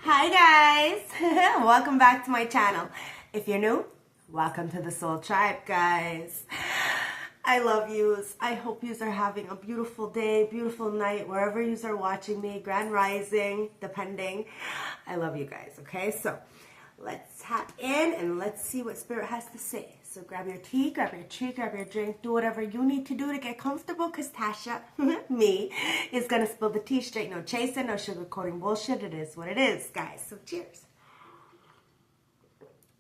Hi guys, welcome back to my channel. If you're new, welcome to the Soul Tribe, guys. I love yous. I hope yous are having a beautiful day, beautiful night, wherever yous are watching me, grand rising, depending. I love you guys, okay? So let's tap in and let's see what Spirit has to say. So grab your tea, grab your treat, grab your drink, do whatever you need to do to get comfortable, because Tasha, me, is going to spill the tea straight. No chasing, no sugarcoating bullshit. It is what it is, guys. So cheers.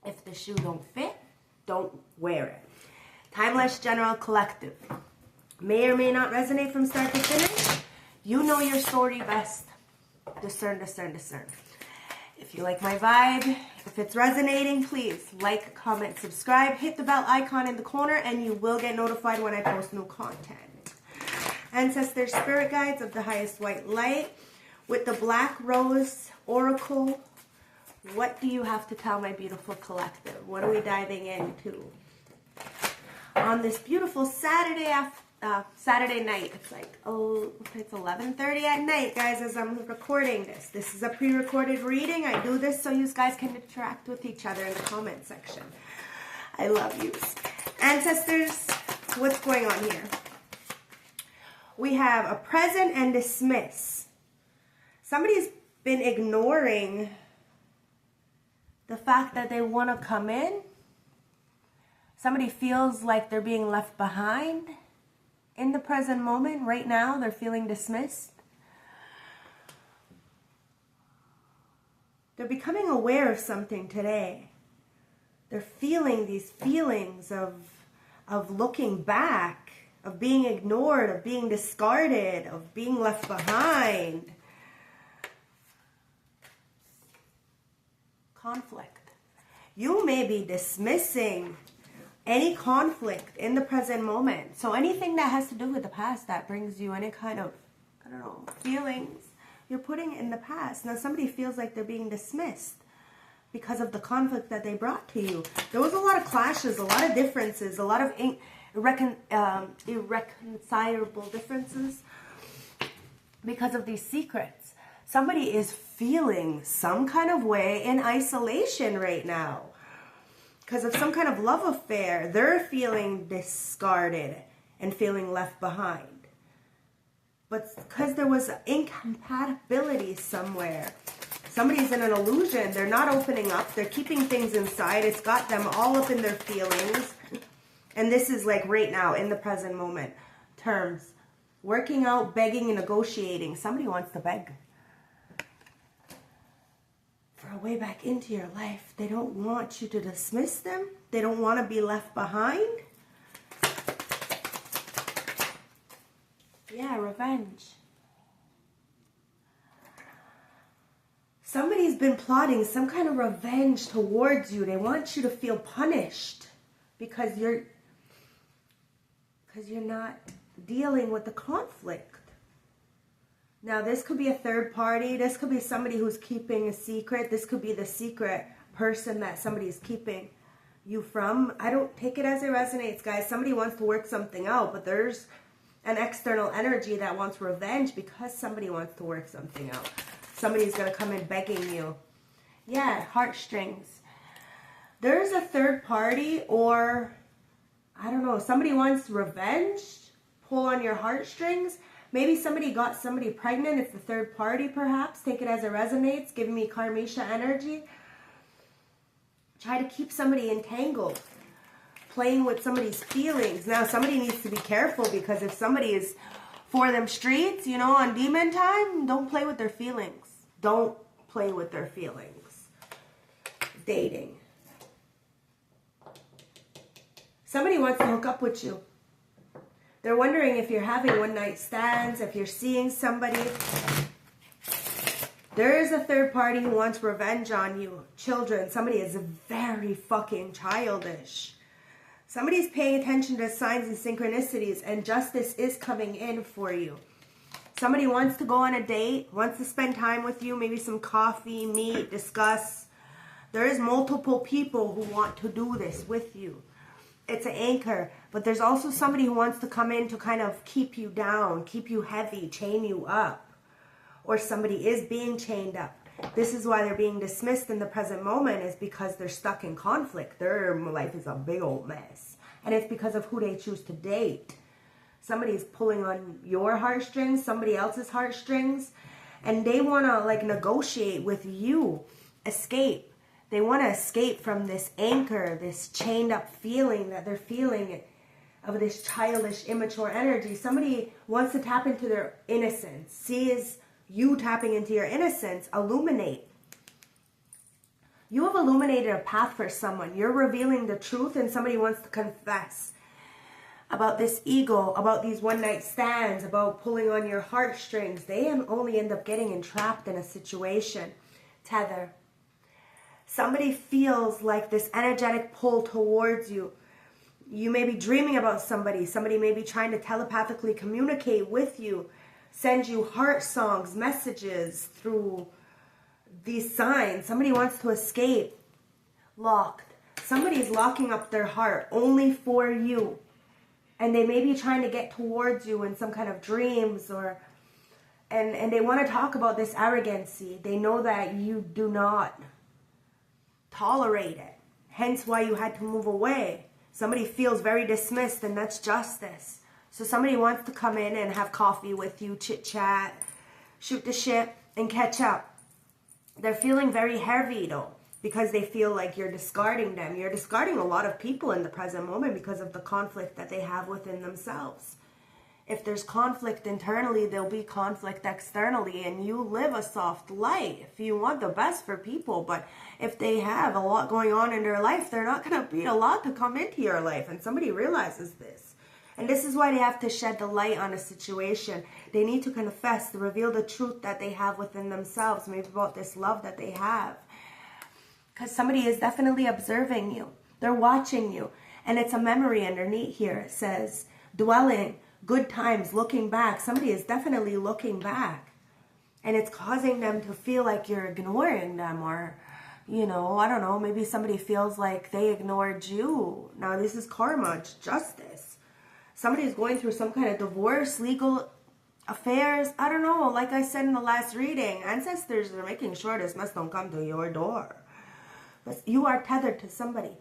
If the shoe don't fit, don't wear it. Timeless General Collective. May or may not resonate from start to finish. You know your story best. Discern, discern, discern. If you like my vibe, if it's resonating, please like, comment, subscribe, hit the bell icon in the corner, and you will get notified when I post new content. Ancestors, spirit guides of the highest white light, with the Black Rose Oracle, what do you have to tell my beautiful collective? What are we diving into? On this beautiful Saturday night, it's like, it's 11:30 at night, guys, as I'm recording this. This is a pre-recorded reading. I do this so you guys can interact with each other in the comment section. I love you. Ancestors, what's going on here? We have a present and dismiss. Somebody's been ignoring the fact that they want to come in. Somebody feels like they're being left behind. In the present moment, right now, they're feeling dismissed. They're becoming aware of something today. They're feeling these feelings of looking back, of being ignored, of being discarded, of being left behind. Conflict. You may be dismissing any conflict in the present moment. So anything that has to do with the past that brings you any kind of, I don't know, feelings, you're putting in the past. Now somebody feels like they're being dismissed because of the conflict that they brought to you. There was a lot of clashes, a lot of differences, a lot of irreconcilable differences because of these secrets. Somebody is feeling some kind of way in isolation right now. Because of some kind of love affair, they're feeling discarded and feeling left behind. But because there was incompatibility somewhere, somebody's in an illusion, they're not opening up, they're keeping things inside, it's got them all up in their feelings. And this is like right now, in the present moment, terms. Working out, begging, and negotiating. Somebody wants to beg for a way back into your life. They don't want you to dismiss them. They don't want to be left behind. Yeah, revenge. Somebody's been plotting some kind of revenge towards you. They want you to feel punished because you're not dealing with the conflict. Now, this could be a third party. This could be somebody who's keeping a secret. This could be the secret person that somebody's keeping you from. I don't take it as it resonates, guys. Somebody wants to work something out, but there's an external energy that wants revenge because somebody wants to work something out. Somebody's going to come in begging you. Yeah, heartstrings. There's a third party, or, I don't know, somebody wants revenge, pull on your heartstrings. Maybe somebody got somebody pregnant. It's the third party, perhaps. Take it as it resonates. Giving me Karmisha energy. Try to keep somebody entangled. Playing with somebody's feelings. Now, somebody needs to be careful, because if somebody is for them streets, you know, on demon time, don't play with their feelings. Don't play with their feelings. Dating. Somebody wants to hook up with you. They're wondering if you're having one-night stands, if you're seeing somebody. There is a third party who wants revenge on you. Children, somebody is very fucking childish. Somebody's paying attention to signs and synchronicities, and justice is coming in for you. Somebody wants to go on a date, wants to spend time with you, maybe some coffee, meet, discuss. There is multiple people who want to do this with you. It's an anchor, but there's also somebody who wants to come in to kind of keep you down, keep you heavy, chain you up. Or somebody is being chained up. This is why they're being dismissed in the present moment, is because they're stuck in conflict. Their life is a big old mess. And it's because of who they choose to date. Somebody's pulling on your heartstrings, somebody else's heartstrings, and they want to like negotiate with you, escape. They want to escape from this anchor, this chained up feeling that they're feeling of this childish, immature energy. Somebody wants to tap into their innocence, sees you tapping into your innocence, illuminate. You have illuminated a path for someone. You're revealing the truth, and somebody wants to confess about this ego, about these one-night stands, about pulling on your heartstrings. They only end up getting entrapped in a situation. Tether. Somebody feels like this energetic pull towards you. You may be dreaming about somebody. Somebody may be trying to telepathically communicate with you, send you heart songs, messages through these signs. Somebody wants to escape. Locked. Somebody's locking up their heart only for you. And they may be trying to get towards you in some kind of dreams, or and they want to talk about this arrogancy. They know that you do not tolerate it. Hence why you had to move away. Somebody feels very dismissed, and that's justice. So somebody wants to come in and have coffee with you, chit-chat, shoot the shit, and catch up. They're feeling very heavy, though, because they feel like you're discarding them. You're discarding a lot of people in the present moment because of the conflict that they have within themselves. If there's conflict internally, there'll be conflict externally, and you live a soft life. You want the best for people, but if they have a lot going on in their life, they're not going to be allowed to come into your life, and somebody realizes this. And this is why they have to shed the light on a situation. They need to confess, to reveal the truth that they have within themselves, maybe about this love that they have. Because somebody is definitely observing you. They're watching you. And it's a memory underneath here. It says, dwelling, good times, looking back. Somebody is definitely looking back. And it's causing them to feel like you're ignoring them, or, you know, I don't know, maybe somebody feels like they ignored you. Now, this is karma, it's justice. Somebody's going through some kind of divorce, legal affairs. I don't know, like I said in the last reading, ancestors are making sure this mess don't come to your door. But you are tethered to somebody.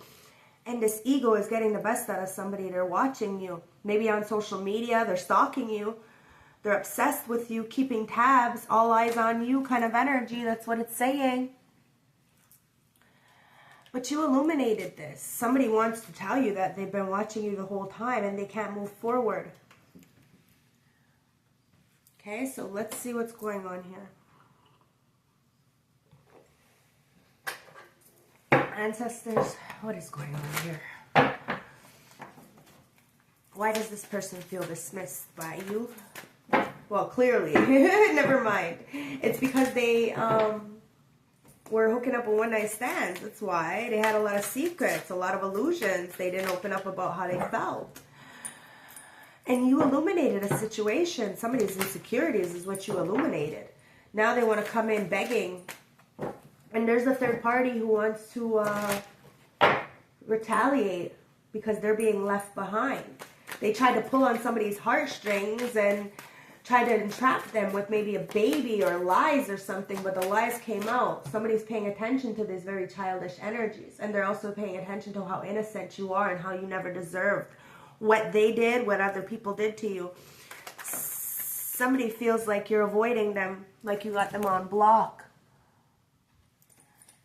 And this ego is getting the best out of somebody. They're watching you. Maybe on social media, they're stalking you. They're obsessed with you, keeping tabs, all eyes on you kind of energy. That's what it's saying. But you illuminated this. Somebody wants to tell you that they've been watching you the whole time and they can't move forward. Okay, so let's see what's going on here. Ancestors, what is going on here? Why does this person feel dismissed by you? Well, clearly, never mind. It's because they were hooking up a one-night stand. That's why. They had a lot of secrets, a lot of illusions. They didn't open up about how they felt. And you illuminated a situation. Somebody's insecurities is what you illuminated. Now they want to come in begging. And there's a third party who wants to retaliate because they're being left behind. They tried to pull on somebody's heartstrings and try to entrap them with maybe a baby or lies or something, but the lies came out. Somebody's paying attention to these very childish energies, and they're also paying attention to how innocent you are and how you never deserved what they did, what other people did to you. Somebody feels like you're avoiding them, like you got them on block.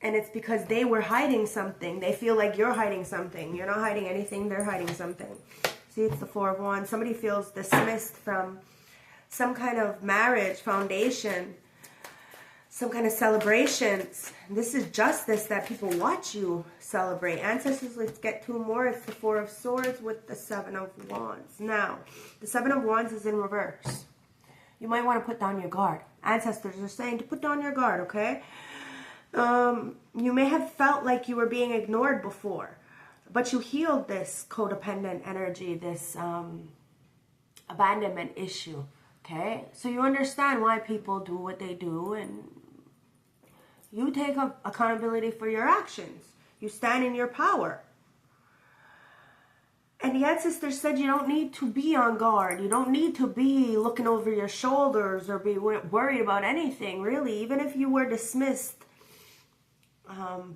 And it's because they were hiding something. They feel like you're hiding something. You're not hiding anything, they're hiding something. See, it's the Four of Wands. Somebody feels dismissed from some kind of marriage, foundation, some kind of celebrations. This is justice that people watch you celebrate. Ancestors, let's get two more. It's the Four of Swords with the Seven of Wands. Now, the Seven of Wands is in reverse. You might want to put down your guard. Ancestors are saying to put down your guard, okay? You may have felt like you were being ignored before, but you healed this codependent energy, this abandonment issue. Okay, so you understand why people do what they do, and you take accountability for your actions. You stand in your power. And the ancestors said you don't need to be on guard. You don't need to be looking over your shoulders or be worried about anything, really. Even if you were dismissed,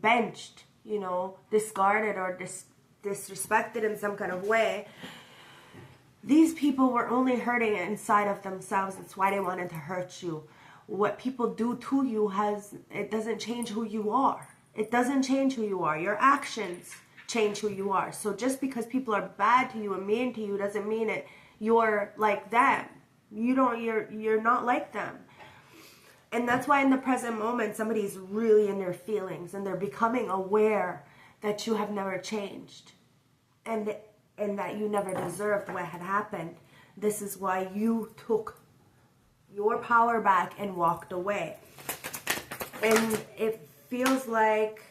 benched, you know, discarded or disrespected in some kind of way, these people were only hurting inside of themselves. That's why they wanted to hurt you. What people do to you it doesn't change who you are. It doesn't change who you are. Your actions change who you are. So just because people are bad to you and mean to you doesn't mean it you're like them. You're not like them. And that's why in the present moment somebody's really in their feelings and they're becoming aware that you have never changed and that you never deserved what had happened. This is why you took your power back and walked away. And it feels like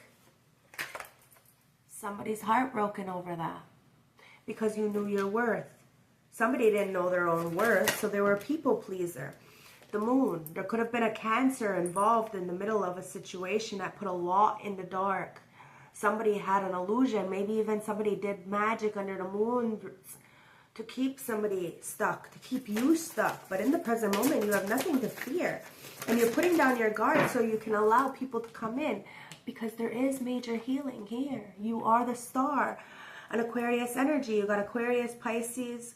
somebody's heartbroken over that because you knew your worth. Somebody didn't know their own worth, so they were a people pleaser. The moon, there could have been a Cancer involved in the middle of a situation that put a lot in the dark. Somebody had an illusion, maybe even somebody did magic under the moon to keep somebody stuck, to keep you stuck. But in the present moment, you have nothing to fear. And you're putting down your guard so you can allow people to come in, because there is major healing here. You are the star. An Aquarius energy. You got Aquarius, Pisces.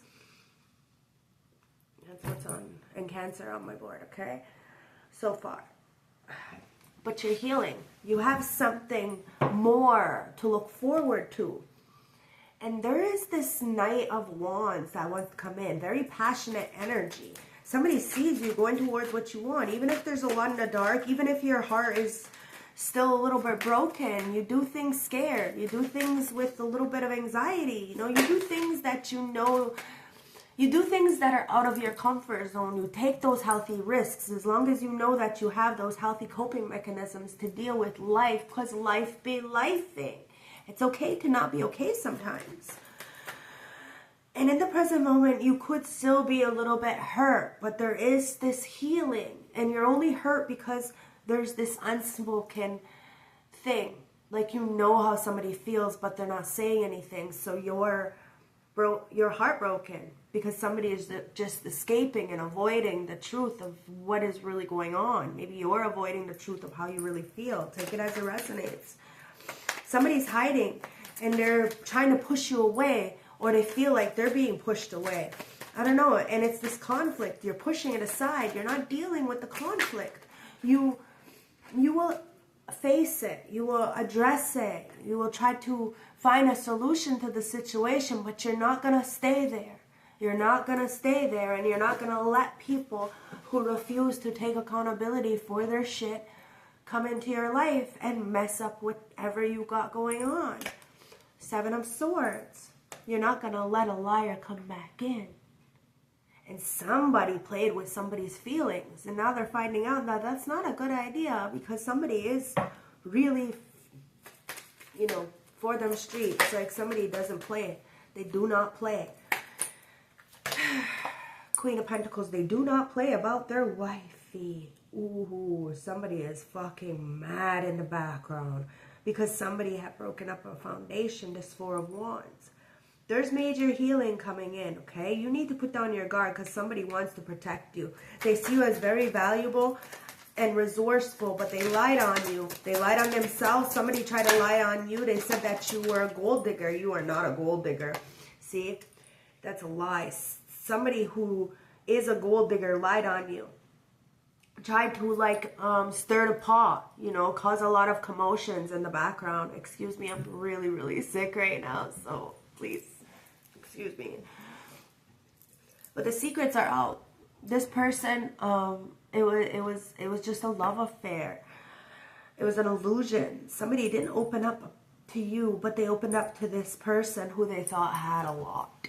That's what's on, and Cancer on my board, okay? So far. But you're healing. You have something more to look forward to. And there is this Knight of Wands that wants to come in. Very passionate energy. Somebody sees you going towards what you want. Even if there's a lot in the dark, even if your heart is still a little bit broken, you do things scared. You do things with a little bit of anxiety. You know, you do things that you know, you do things that are out of your comfort zone. You take those healthy risks as long as you know that you have those healthy coping mechanisms to deal with life, because life be lifing. It's okay to not be okay sometimes. And in the present moment, you could still be a little bit hurt, but there is this healing. And you're only hurt because there's this unspoken thing. Like, you know how somebody feels, but they're not saying anything. So you're heartbroken because somebody is just escaping and avoiding the truth of what is really going on. Maybe you're avoiding the truth of how you really feel. Take it as it resonates. Somebody's hiding and they're trying to push you away, or they feel like they're being pushed away. I don't know. And it's this conflict. You're pushing it aside. You're not dealing with the conflict. You will face it. You will address it. You will try to find a solution to the situation, but you're not going to stay there. You're not going to stay there, and you're not going to let people who refuse to take accountability for their shit come into your life and mess up whatever you got going on. 7 of Swords. You're not going to let a liar come back in. And somebody played with somebody's feelings, and now they're finding out that that's not a good idea, because somebody is really, you know, for them streets. Like, somebody doesn't play. They do not play. Queen of Pentacles, they do not play about their wifey. Ooh, somebody is fucking mad in the background because somebody had broken up a foundation. This 4 of Wands. There's major healing coming in, okay? You need to put down your guard because somebody wants to protect you. They see you as very valuable and resourceful, but they lied on you. They lied on themselves. Somebody tried to lie on you. They said that you were a gold digger. You are not a gold digger. See? That's a lie. Somebody who is a gold digger lied on you. Tried to, like, stir the pot, you know, cause a lot of commotions in the background. Excuse me, I'm really, really sick right now, so please, excuse me. But the secrets are out. This person, it was just a love affair. It was an illusion. Somebody didn't open up to you, but they opened up to this person who they thought had a lot.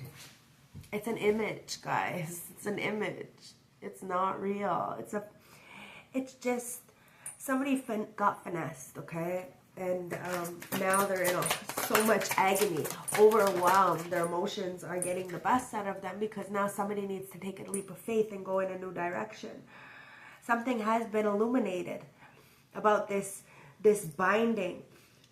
It's an image, guys. It's an image. It's not real. It's just somebody got finessed, okay? And now they're in so much agony, overwhelmed. Their emotions are getting the best out of them because now somebody needs to take a leap of faith and go in a new direction. Something has been illuminated about this binding.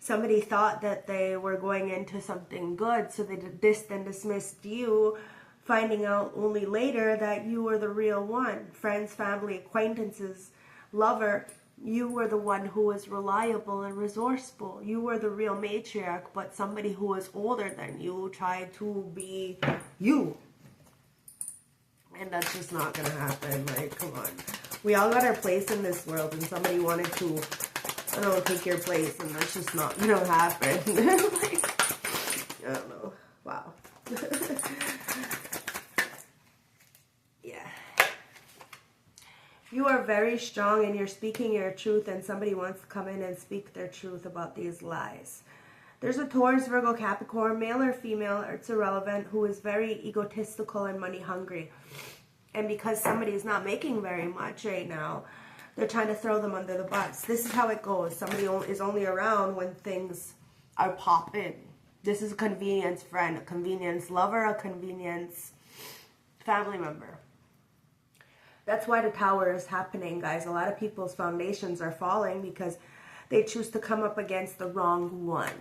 Somebody thought that they were going into something good, so they dissed and dismissed you, finding out only later that you were the real one. Friends, family, acquaintances, lover, you were the one who was reliable and resourceful. You were the real matriarch, but somebody who was older than you tried to be you. And that's just not going to happen. Like, come on. We all got our place in this world, and somebody wanted to, I don't know, take your place, and that's just not going to happen. Like, I don't know. Wow. Yeah. You are very strong, and you're speaking your truth, and somebody wants to come in and speak their truth about these lies. There's a Taurus, Virgo, Capricorn, male or female, it's irrelevant, who is very egotistical and money hungry. And because somebody is not making very much right now, they're trying to throw them under the bus. This is how it goes. Somebody is only around when things are popping. This is a convenience friend, a convenience lover, a convenience family member. That's why the tower is happening, guys. A lot of people's foundations are falling because they choose to come up against the wrong one.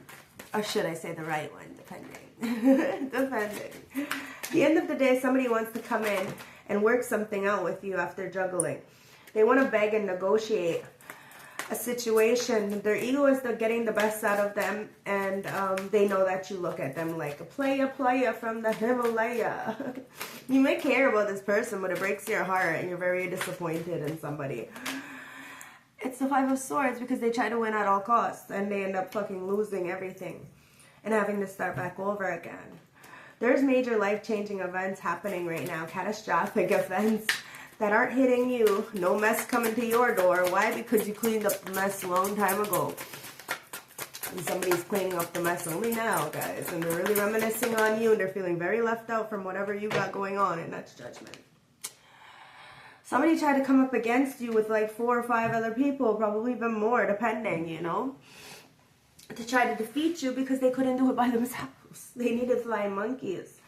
Or should I say the right one, depending. Depending. At the end of the day, somebody wants to come in and work something out with you after juggling. They want to beg and negotiate a situation. Their ego is getting the best out of them, and they know that you look at them like a playa from the Himalaya. You may care about this person, but it breaks your heart, and you're very disappointed in somebody. It's the Five of Swords because they try to win at all costs, and they end up fucking losing everything and having to start back over again. There's major life-changing events happening right now, catastrophic events that aren't hitting you. No mess coming to your door. Why? Because you cleaned up the mess a long time ago. And somebody's cleaning up the mess only now, guys. And they're really reminiscing on you, and they're feeling very left out from whatever you got going on, and that's judgment. Somebody tried to come up against you with like 4 or 5 other people, probably even more, depending, you know, to try to defeat you because they couldn't do it by themselves. They needed flying monkeys.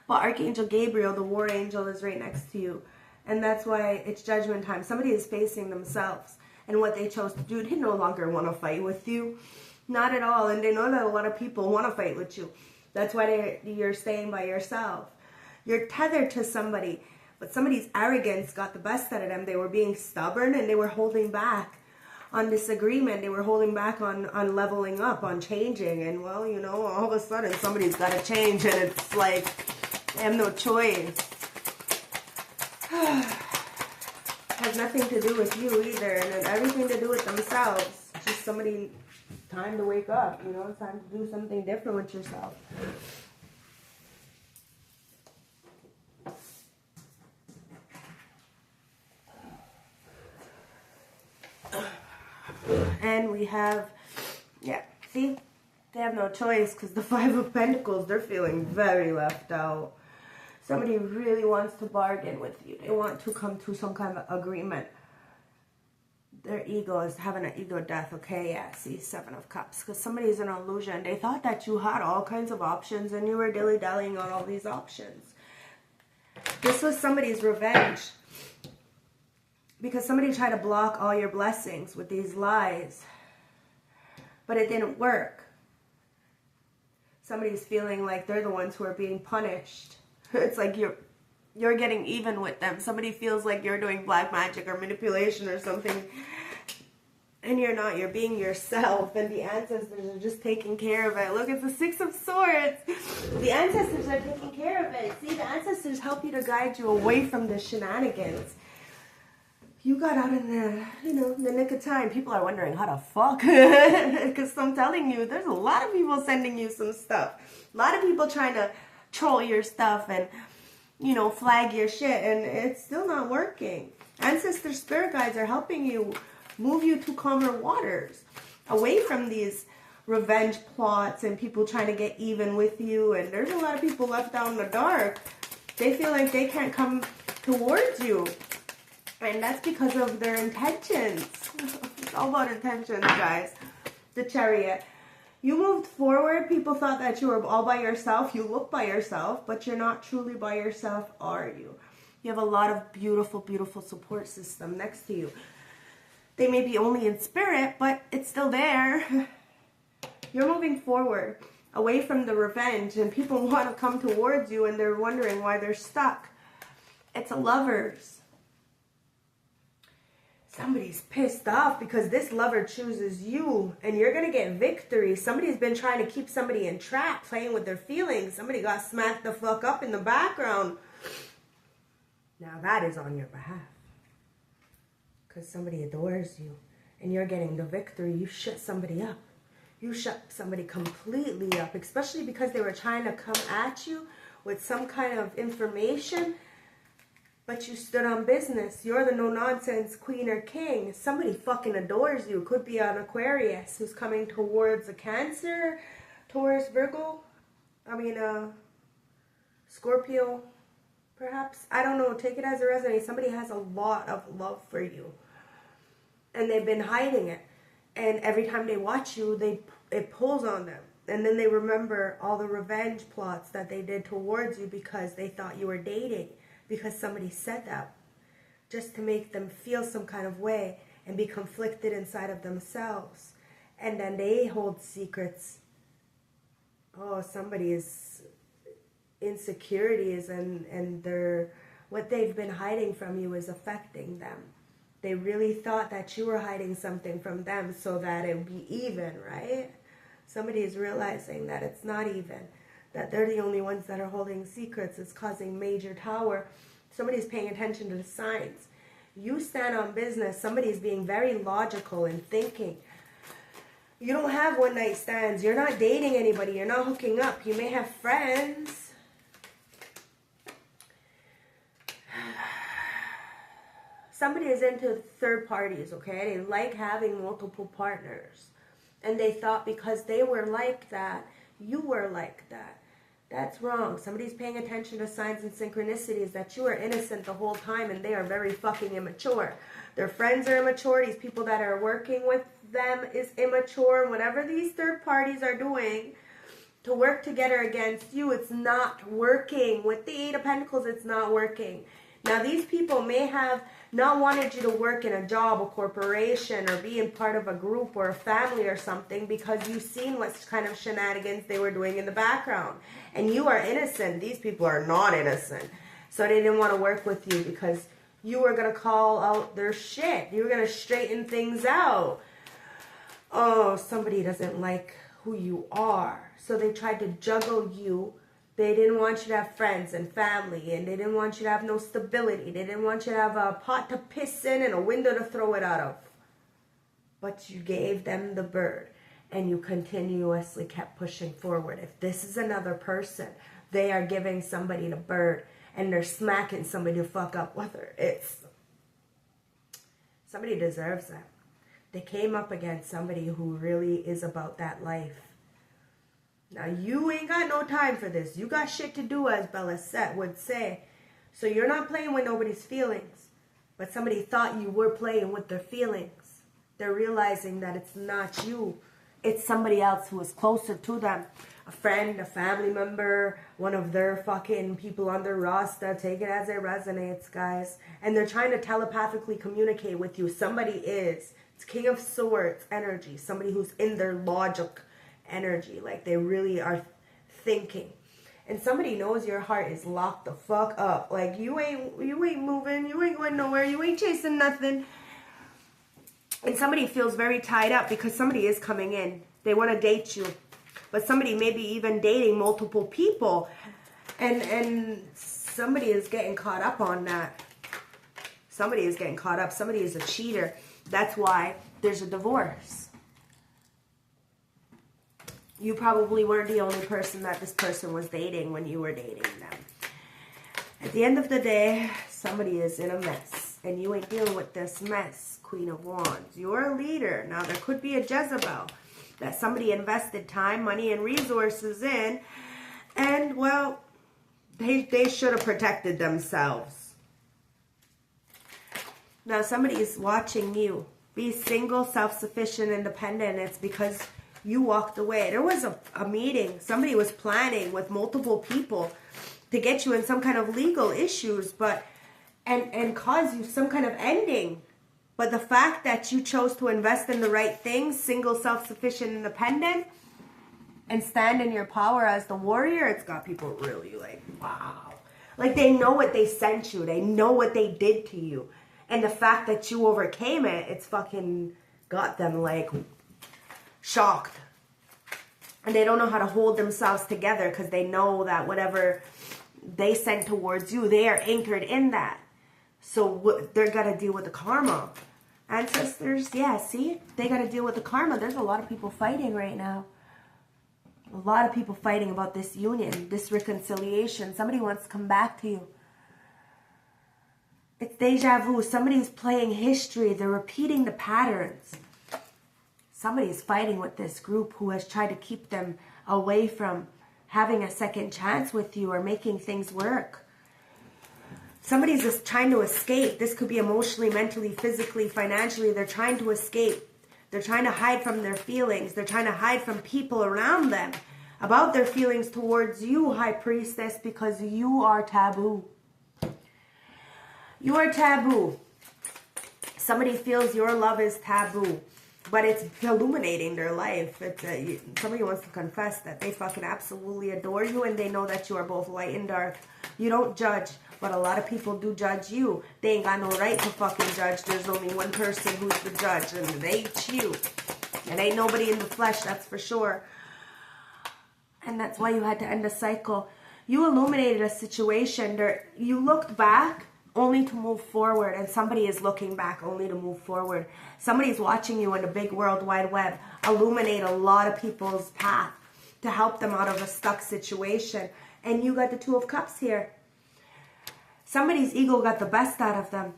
But Archangel Gabriel, the war angel, is right next to you. And that's why it's judgment time. Somebody is facing themselves and what they chose to do. They no longer want to fight with you. Not at all. And they know that a lot of people want to fight with you. That's why you're staying by yourself. You're tethered to somebody. But somebody's arrogance got the best out of them. They were being stubborn, and they were holding back on disagreement. They were holding back on leveling up, on changing. And, well, you know, all of a sudden somebody's got to change, and it's like, they have no choice. Has nothing to do with you either, and everything to do with themselves. It's just somebody, time to wake up, you know, it's time to do something different with yourself. And we have, yeah, see, they have no choice because the Five of Pentacles, they're feeling very left out. Somebody really wants to bargain with you. They want to come to some kind of agreement. Their ego is having an ego death, okay? Yeah, see, 7 of Cups. Because somebody's an illusion. They thought that you had all kinds of options and you were dilly-dallying on all these options. This was somebody's revenge. Because somebody tried to block all your blessings with these lies. But it didn't work. Somebody's feeling like they're the ones who are being punished. It's like you're getting even with them. Somebody feels like you're doing black magic or manipulation or something. And you're not. You're being yourself. And the ancestors are just taking care of it. Look, it's the 6 of Swords. The ancestors are taking care of it. See, the ancestors help you to guide you away from the shenanigans. You got out in the, you know, the nick of time. People are wondering how the fuck. Because I'm telling you, there's a lot of people sending you some stuff. A lot of people trying to troll your stuff and, you know, flag your shit, and it's still not working. Ancestor spirit guides are helping you move you to calmer waters, away from these revenge plots and people trying to get even with you. And there's a lot of people left out in the dark. They feel like they can't come towards you, and that's because of their intentions. It's all about intentions, guys. The Chariot. You moved forward. People thought that you were all by yourself. You look by yourself, but you're not truly by yourself, are you? You have a lot of beautiful, beautiful support system next to you. They may be only in spirit, but it's still there. You're moving forward, away from the revenge, and people want to come towards you and they're wondering why they're stuck. It's a Lovers. Somebody's pissed off because this lover chooses you and you're going to get victory. Somebody's been trying to keep somebody in trap, playing with their feelings. Somebody got smacked the fuck up in the background. Now that is on your behalf. Because somebody adores you and you're getting the victory. You shut somebody up. You shut somebody completely up, especially because they were trying to come at you with some kind of information, but you stood on business. You're the no-nonsense queen or king. Somebody fucking adores you. Could be an Aquarius who's coming towards a Cancer, Taurus, Virgo. Scorpio, perhaps. I don't know. Take it as it resonates. Somebody has a lot of love for you, and they've been hiding it. And every time they watch you, it pulls on them. And then they remember all the revenge plots that they did towards you because they thought you were dating. Because somebody said that. Just to make them feel some kind of way and be conflicted inside of themselves. And then they hold secrets. Oh, somebody's insecurities and what they've been hiding from you is affecting them. They really thought that you were hiding something from them so that it would be even, right? Somebody is realizing that it's not even, that they're the only ones that are holding secrets. It's causing major tower. Somebody's paying attention to the signs. You stand on business. Somebody's being very logical and thinking. You don't have one-night stands. You're not dating anybody. You're not hooking up. You may have friends. Somebody is into third parties, okay? They like having multiple partners. And they thought because they were like that, you were like that. That's wrong. Somebody's paying attention to signs and synchronicities that you are innocent the whole time and they are very fucking immature. Their friends are immature. These people that are working with them is immature. Whatever these third parties are doing to work together against you, it's not working. With the Eight of Pentacles, it's not working. Now, these people may have not wanted you to work in a job, a corporation, or be in part of a group or a family or something because you've seen what kind of shenanigans they were doing in the background. And you are innocent. These people are not innocent. So they didn't want to work with you because you were going to call out their shit. You were going to straighten things out. Oh, somebody doesn't like who you are. So they tried to juggle you. They didn't want you to have friends and family, and they didn't want you to have no stability. They didn't want you to have a pot to piss in and a window to throw it out of. But you gave them the bird, and you continuously kept pushing forward. If this is another person, they are giving somebody the bird, and they're smacking somebody to fuck up with her. Somebody deserves that. They came up against somebody who really is about that life. Now, you ain't got no time for this. You got shit to do, as Bella Set would say. So you're not playing with nobody's feelings. But somebody thought you were playing with their feelings. They're realizing that it's not you. It's somebody else who is closer to them. A friend, a family member, one of their fucking people on their roster. Take it as it resonates, guys. And they're trying to telepathically communicate with you. Somebody is. It's King of Swords energy. Somebody who's in their logic energy, like they really are thinking, and somebody knows your heart is locked the fuck up. Like you ain't moving, you ain't going nowhere, you ain't chasing nothing. And somebody feels very tied up because somebody is coming in. They want to date you, but somebody may be even dating multiple people, and somebody is getting caught up on that. Somebody is getting caught up. Somebody is a cheater. That's why there's a divorce. You probably weren't the only person that this person was dating when you were dating them. At the end of the day, somebody is in a mess. And you ain't dealing with this mess, Queen of Wands. You're a leader. Now, there could be a Jezebel that somebody invested time, money, and resources in. And, well, they should have protected themselves. Now, somebody is watching you. Be single, self-sufficient, independent. It's because you walked away. There was a meeting. Somebody was planning with multiple people to get you in some kind of legal issues, but and cause you some kind of ending. But the fact that you chose to invest in the right things, single, self-sufficient, independent, and stand in your power as the warrior, it's got people really like, wow. Like they know what they sent you. They know what they did to you. And the fact that you overcame it, it's fucking got them like shocked. And they don't know how to hold themselves together because they know that whatever they sent towards you, they are anchored in that. So they're got to deal with the karma. Ancestors, yeah, see? They got to deal with the karma. There's a lot of people fighting right now. A lot of people fighting about this union, this reconciliation. Somebody wants to come back to you. It's deja vu. Somebody's playing history. They're repeating the patterns. Somebody's fighting with this group who has tried to keep them away from having a second chance with you or making things work. Somebody's just trying to escape. This could be emotionally, mentally, physically, financially. They're trying to escape. They're trying to hide from their feelings. They're trying to hide from people around them about their feelings towards you, High Priestess, because you are taboo. You are taboo. Somebody feels your love is taboo, but it's illuminating their life. Somebody wants to confess that they fucking absolutely adore you and they know that you are both light and dark. You don't judge, but a lot of people do judge you. They ain't got no right to fucking judge. There's only one person who's the judge, and they it's you. And ain't nobody in the flesh, that's for sure. And that's why you had to end a cycle. You illuminated a situation. You looked back only to move forward, and somebody is looking back only to move forward. Somebody's watching you in the big world wide web illuminate a lot of people's path to help them out of a stuck situation. And you got the Two of Cups here. Somebody's ego got the best out of them.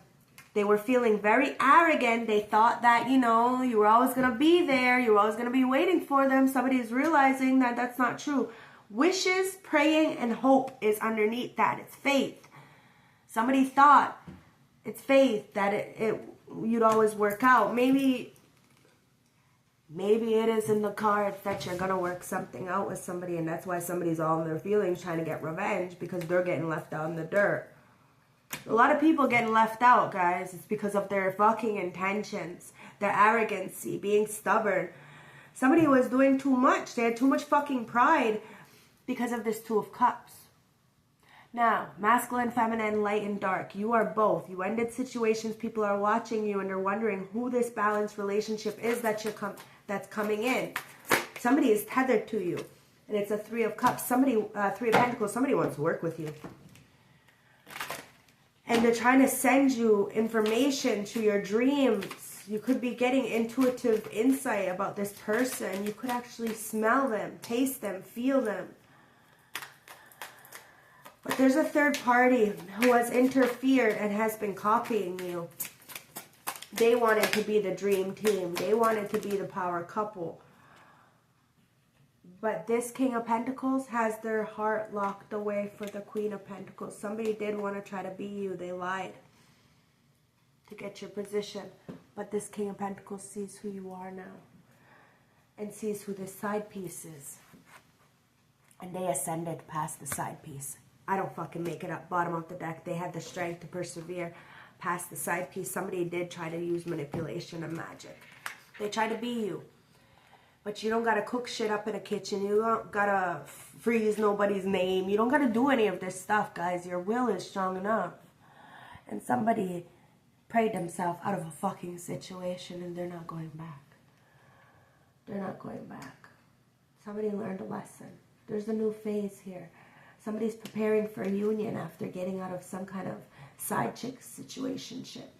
They were feeling very arrogant. They thought that, you know, you were always going to be there. You were always going to be waiting for them. Somebody's realizing that that's not true. Wishes, praying, and hope is underneath that. It's faith. Somebody thought it's faith that you'd always work out. Maybe it is in the cards that you're going to work something out with somebody, and that's why somebody's all in their feelings trying to get revenge because they're getting left out in the dirt. A lot of people getting left out, guys. It's because of their fucking intentions, their arrogancy, being stubborn. Somebody was doing too much. They had too much fucking pride because of this Two of Cups. Now, masculine, feminine, light, and dark. You are both. You ended situations. People are watching you and they're wondering who this balanced relationship is that's coming in. Somebody is tethered to you. And it's a Three of Cups. Three of Pentacles. Somebody wants to work with you. And they're trying to send you information to your dreams. You could be getting intuitive insight about this person. You could actually smell them, taste them, feel them. But there's a third party who has interfered and has been copying you. They wanted to be the dream team. They wanted to be the power couple. But this King of Pentacles has their heart locked away for the Queen of Pentacles. Somebody did want to try to be you. They lied to get your position. But this King of Pentacles sees who you are now. And sees who this side piece is. And they ascended past the side piece. I don't fucking make it up. Bottom of the deck. They had the strength to persevere past the side piece. Somebody did try to use manipulation and magic. They tried to be you. But you don't got to cook shit up in a kitchen. You don't got to freeze nobody's name. You don't got to do any of this stuff, guys. Your will is strong enough. And somebody prayed themselves out of a fucking situation and they're not going back. They're not going back. Somebody learned a lesson. There's a new phase here. Somebody's preparing for a union after getting out of some kind of side chick situationship.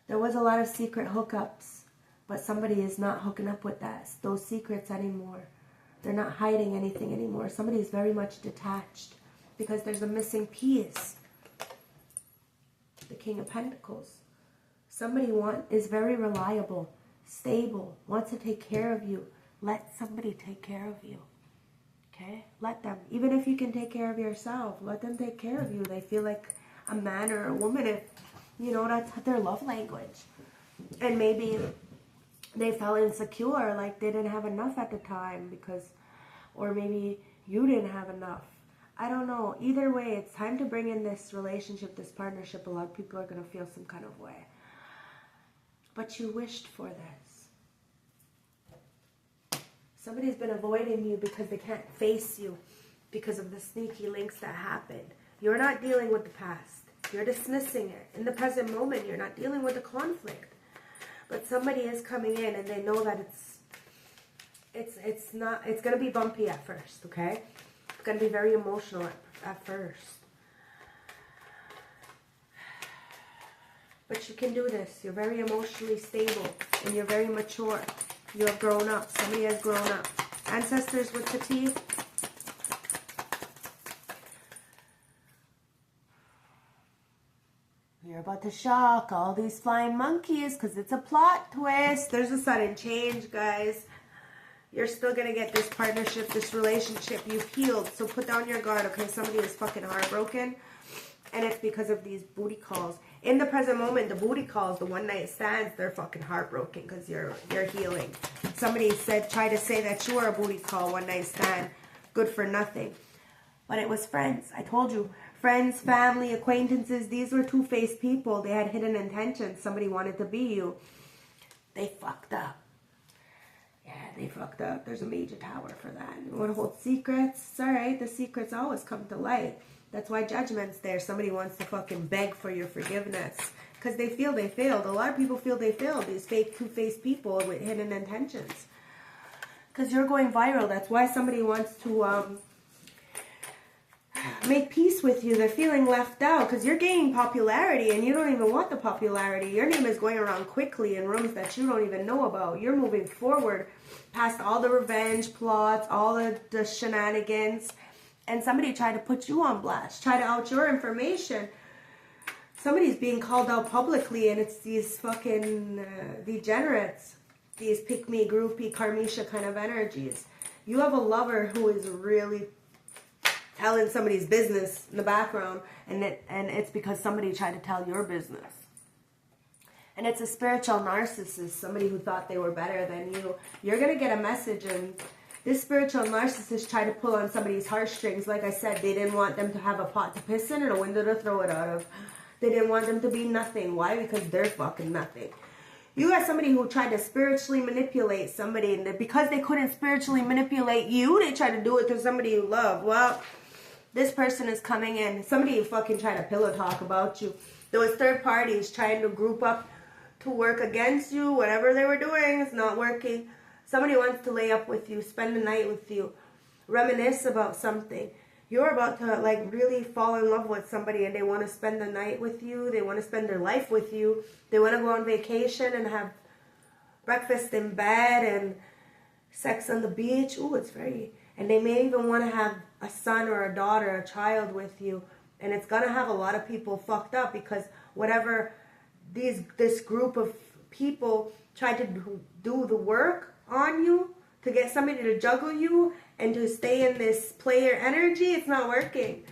There was a lot of secret hookups. But somebody is not hooking up with those secrets anymore. They're not hiding anything anymore. Somebody is very much detached because there's a missing piece. The King of Pentacles. Somebody is very reliable, stable, wants to take care of you. Let somebody take care of you. Okay? Let them. Even if you can take care of yourself, let them take care of you. They feel like a man or a woman if, you know, that's their love language. And maybe they felt insecure, like they didn't have enough at the time or maybe you didn't have enough. I don't know. Either way, it's time to bring in this relationship, this partnership. A lot of people are going to feel some kind of way. But you wished for this. Somebody's been avoiding you because they can't face you because of the sneaky links that happened. You're not dealing with the past. You're dismissing it. In the present moment, you're not dealing with the conflict. But somebody is coming in and they know that it's going to be bumpy at first, okay? It's going to be very emotional at first. But you can do this. You're very emotionally stable and you're very mature. You have grown up. Somebody has grown up. Ancestors with the T. You're about to shock all these flying monkeys because it's a plot twist. There's a sudden change, guys. You're still going to get this partnership, this relationship. You've healed. So put down your guard, okay? Somebody is fucking heartbroken. And it's because of these booty calls. In the present moment, the booty calls, the one night stands, they're fucking heartbroken because you're healing. Somebody tried to say that you were a booty call, one night stand, good for nothing. But it was friends. I told you, friends, family, acquaintances, these were two-faced people. They had hidden intentions. Somebody wanted to be you. They fucked up. Yeah, they fucked up. There's a major tower for that. You want to hold secrets? It's alright. The secrets always come to light. That's why judgment's there. Somebody wants to fucking beg for your forgiveness. Because they feel they failed. A lot of people feel they failed. These fake two-faced people with hidden intentions. Because you're going viral. That's why somebody wants to make peace with you. They're feeling left out. Because you're gaining popularity and you don't even want the popularity. Your name is going around quickly in rooms that you don't even know about. You're moving forward past all the revenge plots, all the shenanigans. And somebody tried to put you on blast, try to out your information. Somebody's being called out publicly, and it's these fucking degenerates, these pick-me, groupie, karmisha kind of energies. You have a lover who is really telling somebody's business in the background, and it's because somebody tried to tell your business. And it's a spiritual narcissist, somebody who thought they were better than you. You're going to get a message, and this spiritual narcissist tried to pull on somebody's heartstrings. Like I said, they didn't want them to have a pot to piss in and a window to throw it out of. They didn't want them to be nothing. Why? Because they're fucking nothing. You got somebody who tried to spiritually manipulate somebody, and because they couldn't spiritually manipulate you, they tried to do it to somebody you love. Well, this person is coming in. Somebody who fucking tried to pillow talk about you. There was third parties trying to group up to work against you. Whatever they were doing, it's not working. Somebody wants to lay up with you, spend the night with you, reminisce about something. You're about to like really fall in love with somebody and they want to spend the night with you. They want to spend their life with you. They want to go on vacation and have breakfast in bed and sex on the beach. Ooh, it's very... And they may even want to have a son or a daughter, a child with you. And it's going to have a lot of people fucked up because whatever this group of people tried to do the work on you to get somebody to juggle you and to stay in this player energy, it's not working.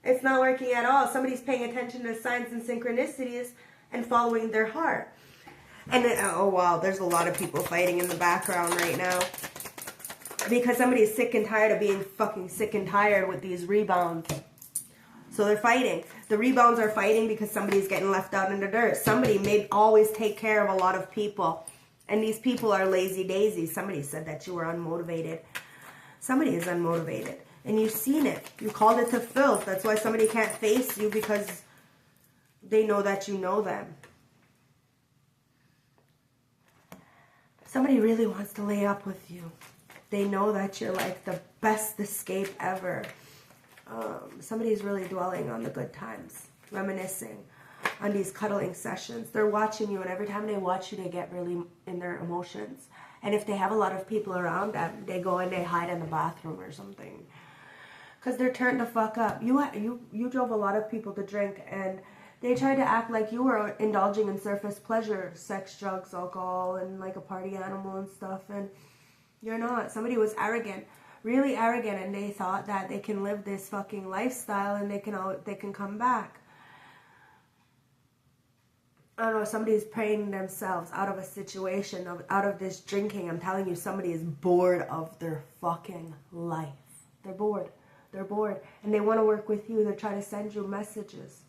It's not working at all. Somebody's paying attention to signs and synchronicities and following their heart. And oh wow, there's a lot of people fighting in the background right now because somebody's sick and tired of being fucking sick and tired with these rebounds. So they're fighting. The rebounds are fighting because somebody's getting left out in the dirt. Somebody may always take care of a lot of people. And these people are lazy daisies. Somebody said that you were unmotivated. Somebody is unmotivated. And you've seen it. You called it to filth. That's why somebody can't face you because they know that you know them. Somebody really wants to lay up with you. They know that you're like the best escape ever. Somebody's really dwelling on the good times. Reminiscing on these cuddling sessions. They're watching you, and every time they watch you, they get really in their emotions. And if they have a lot of people around them, they go and they hide in the bathroom or something. Because they're turned the fuck up. You drove a lot of people to drink, and they tried to act like you were indulging in surface pleasure, sex, drugs, alcohol, and like a party animal and stuff, and you're not. Somebody was arrogant, really arrogant, and they thought that they can live this fucking lifestyle and they can come back. I don't know, somebody's praying themselves out of a situation, out of this drinking. I'm telling you, somebody is bored of their fucking life. They're bored. They're bored. And they want to work with you. They're trying to send you messages.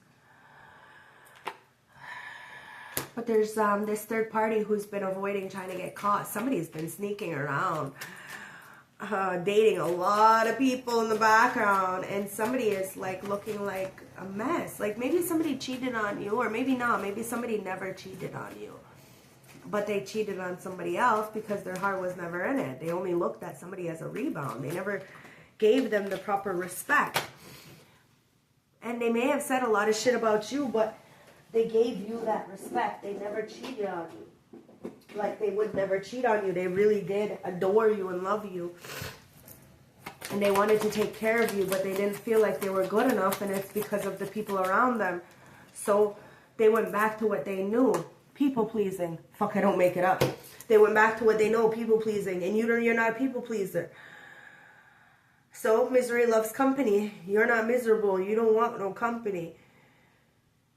But there's this third party who's been avoiding trying to get caught. Somebody's been sneaking around. dating a lot of people in the background, and somebody is like looking like a mess. Like maybe somebody cheated on you, or maybe not. Maybe somebody never cheated on you, but they cheated on somebody else because their heart was never in it. They only looked at somebody as a rebound. They never gave them the proper respect. And they may have said a lot of shit about you, but they gave you that respect. They never cheated on you. Like they would never cheat on you. They really did adore you and love you. And they wanted to take care of you, but they didn't feel like they were good enough, and it's because of the people around them. So they went back to what they knew. People pleasing. Fuck, I don't make it up. They went back to what they know, people pleasing. And you're not a people pleaser. So misery loves company. You're not miserable. You don't want no company.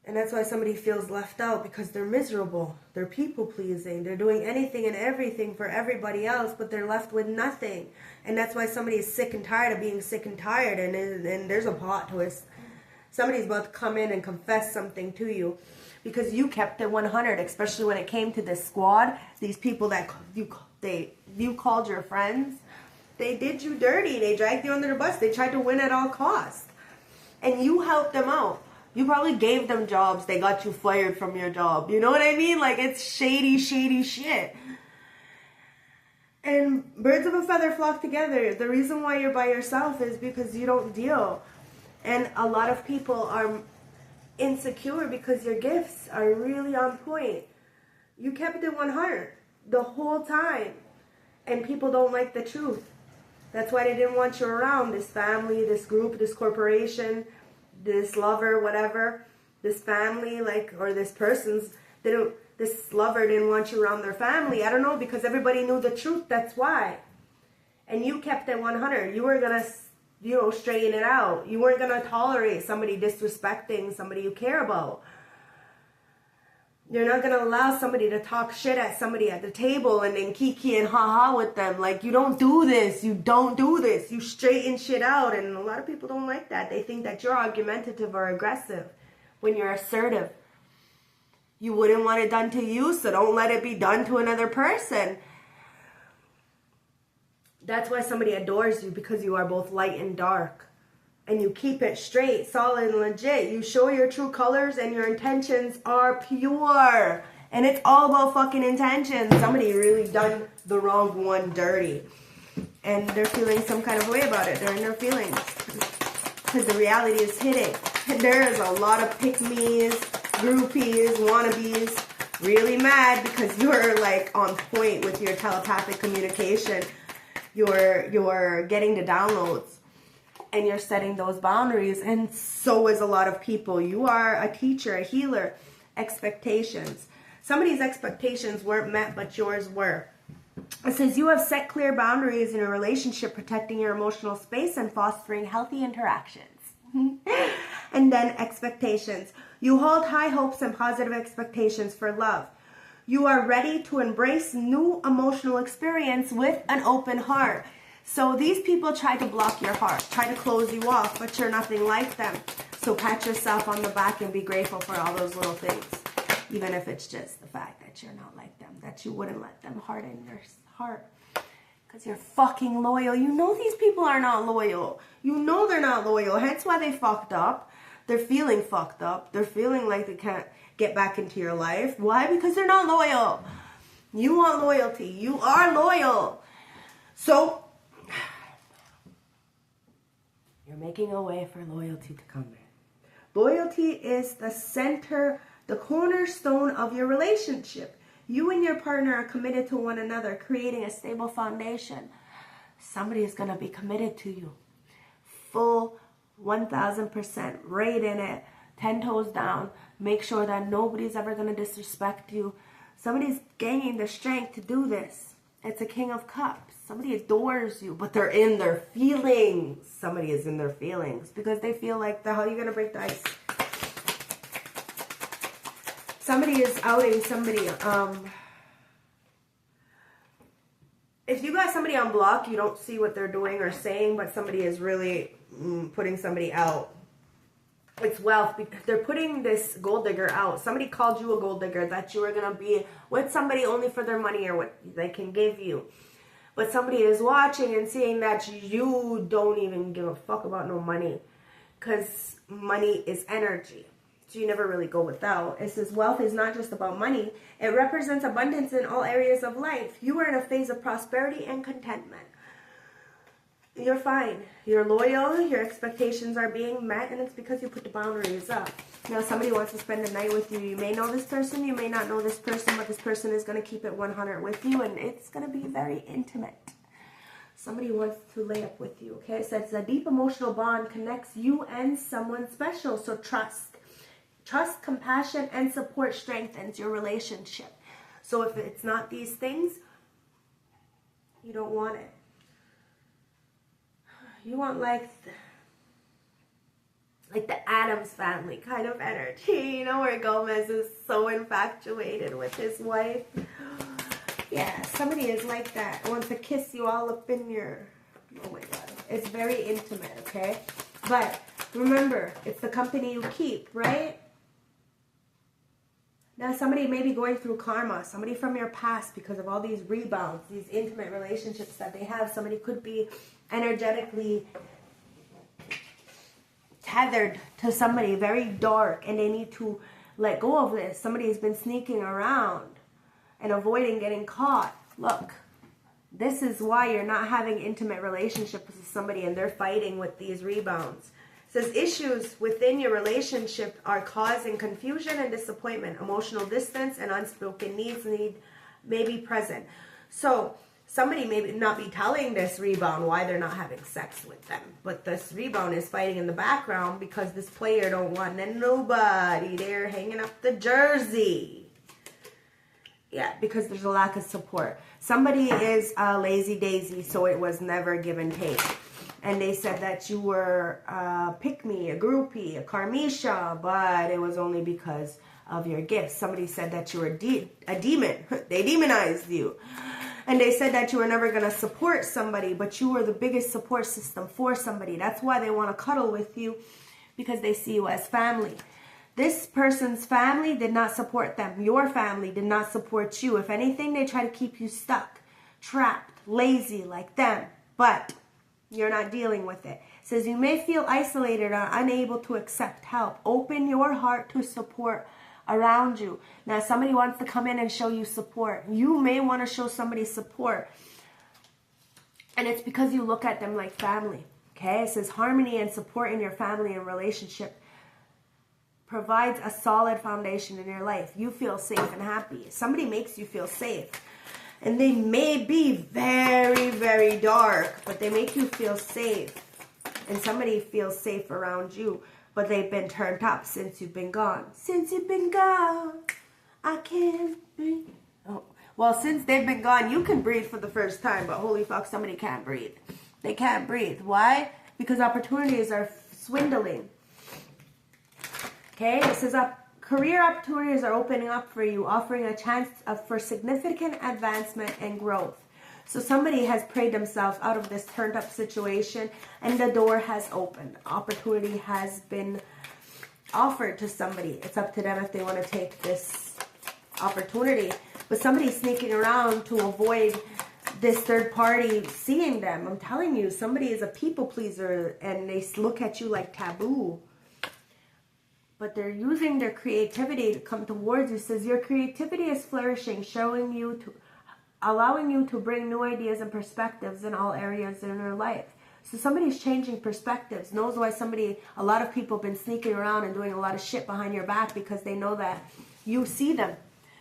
And that's why somebody feels left out, because they're miserable. They're people-pleasing. They're doing anything and everything for everybody else, but they're left with nothing. And that's why somebody is sick and tired of being sick and tired. And there's a plot twist. Somebody's about to come in and confess something to you, because you kept it 100, especially when it came to this squad. These people that you called your friends, they did you dirty. They dragged you under the bus. They tried to win at all costs. And you helped them out. You probably gave them jobs. They got you fired from your job. You know what I mean? Like, it's shady, shady shit. And birds of a feather flock together. The reason why you're by yourself is because you don't deal. And a lot of people are insecure because your gifts are really on point. You kept it 100 the whole time. And people don't like the truth. That's why they didn't want you around. This family, this group, this corporation, this lover, whatever, this family, like, or this person's, this lover didn't want you around their family. I don't know, because everybody knew the truth. That's why. And you kept it 100. You were going to, straighten it out. You weren't going to tolerate somebody disrespecting somebody you care about. You're not going to allow somebody to talk shit at somebody at the table and then kiki and ha-ha with them. Like, you don't do this. You don't do this. You straighten shit out. And a lot of people don't like that. They think that you're argumentative or aggressive when you're assertive. You wouldn't want it done to you, so don't let it be done to another person. That's why somebody adores you, because you are both light and dark. And you keep it straight, solid, and legit. You show your true colors, and your intentions are pure. And it's all about fucking intentions. Somebody really done the wrong one dirty. And they're feeling some kind of way about it. They're in their feelings. Because the reality is hitting. And there is a lot of pick-me's, groupies, wannabes, really mad because you're like on point with your telepathic communication. You're getting the downloads. And you're setting those boundaries, and so is a lot of people. You are a teacher, a healer. Expectations. Somebody's expectations weren't met, but yours were. It says you have set clear boundaries in a relationship, protecting your emotional space and fostering healthy interactions. And then expectations. You hold high hopes and positive expectations for love. You are ready to embrace new emotional experience with an open heart. So these people try to block your heart, try to close you off, but you're nothing like them. So pat yourself on the back and be grateful for all those little things. Even if it's just the fact that you're not like them, that you wouldn't let them harden your heart. Because you're fucking loyal. You know these people are not loyal. You know they're not loyal. Hence why they fucked up. They're feeling fucked up. They're feeling like they can't get back into your life. Why? Because they're not loyal. You want loyalty. You are loyal. So you're making a way for loyalty to come in. Loyalty is the center, the cornerstone of your relationship. You and your partner are committed to one another, creating a stable foundation. Somebody is going to be committed to you. Full 1000%, right in it, 10 toes down. Make sure that nobody's ever going to disrespect you. Somebody's gaining the strength to do this. It's a King of Cups. Somebody adores you, but they're in their feelings. Somebody is in their feelings because they feel like, how are you going to break the ice? Somebody is outing somebody. If you got somebody on block, you don't see what they're doing or saying, but somebody is really putting somebody out. It's wealth. They're putting this gold digger out. Somebody called you a gold digger, that you were going to be with somebody only for their money or what they can give you. But somebody is watching and seeing that you don't even give a fuck about no money. Because money is energy. So you never really go without. It says wealth is not just about money. It represents abundance in all areas of life. You are in a phase of prosperity and contentment. You're fine. You're loyal. Your expectations are being met. And it's because you put the boundaries up. Now, somebody wants to spend the night with you. You may know this person. You may not know this person. But this person is going to keep it 100 with you. And it's going to be very intimate. Somebody wants to lay up with you. Okay? It says a deep emotional bond connects you and someone special. So trust. Trust, compassion, and support strengthens your relationship. So if it's not these things, you don't want it. You want like the Addams family kind of energy, you know, where Gomez is so infatuated with his wife. Yeah, somebody is like that. Wants to kiss you all up in your... Oh my God. It's very intimate, okay? But remember, it's the company you keep, right? Now, somebody may be going through karma. Somebody from your past, because of all these rebounds, these intimate relationships that they have. Somebody could be energetically tethered to somebody very dark, and they need to let go of this. Somebody has been sneaking around and avoiding getting caught. Look, this is why you're not having intimate relationships with somebody, and they're fighting with these rebounds. It says issues within your relationship are causing confusion and disappointment. Emotional distance and unspoken needs may be present. So somebody may not be telling this rebound why they're not having sex with them. But this rebound is fighting in the background because this player don't want nobody. They're hanging up the jersey. Yeah, because there's a lack of support. Somebody is a lazy daisy, so it was never give and take. And they said that you were a pick-me, a groupie, a karmisha, but it was only because of your gifts. Somebody said that you were a demon. They demonized you. And they said that you were never going to support somebody, but you were the biggest support system for somebody. That's why they want to cuddle with you, because they see you as family. This person's family did not support them. Your family did not support you. If anything, they try to keep you stuck, trapped, lazy like them. But you're not dealing with it. It says you may feel isolated or unable to accept help. Open your heart to support around you. Now, somebody wants to come in and show you support. You may want to show somebody support. And it's because you look at them like family. Okay? It says harmony and support in your family and relationship provides a solid foundation in your life. You feel safe and happy. Somebody makes you feel safe. And they may be very, very dark, but they make you feel safe. And somebody feels safe around you, but they've been turned up since you've been gone. Since you've been gone, I can't breathe. Oh, well, since they've been gone, you can breathe for the first time, but holy fuck, somebody can't breathe. They can't breathe. Why? Because opportunities are swindling. Okay, this is career opportunities are opening up for you, offering a chance for significant advancement and growth. So somebody has prayed themselves out of this turned up situation, and the door has opened. Opportunity has been offered to somebody. It's up to them if they want to take this opportunity. But somebody's sneaking around to avoid this third party seeing them. I'm telling you, somebody is a people pleaser, and they look at you like taboo. But they're using their creativity to come towards you. It says your creativity is flourishing, allowing you to bring new ideas and perspectives in all areas in your life. So somebody's changing perspectives. Knows why a lot of people have been sneaking around and doing a lot of shit behind your back, because they know that you see them.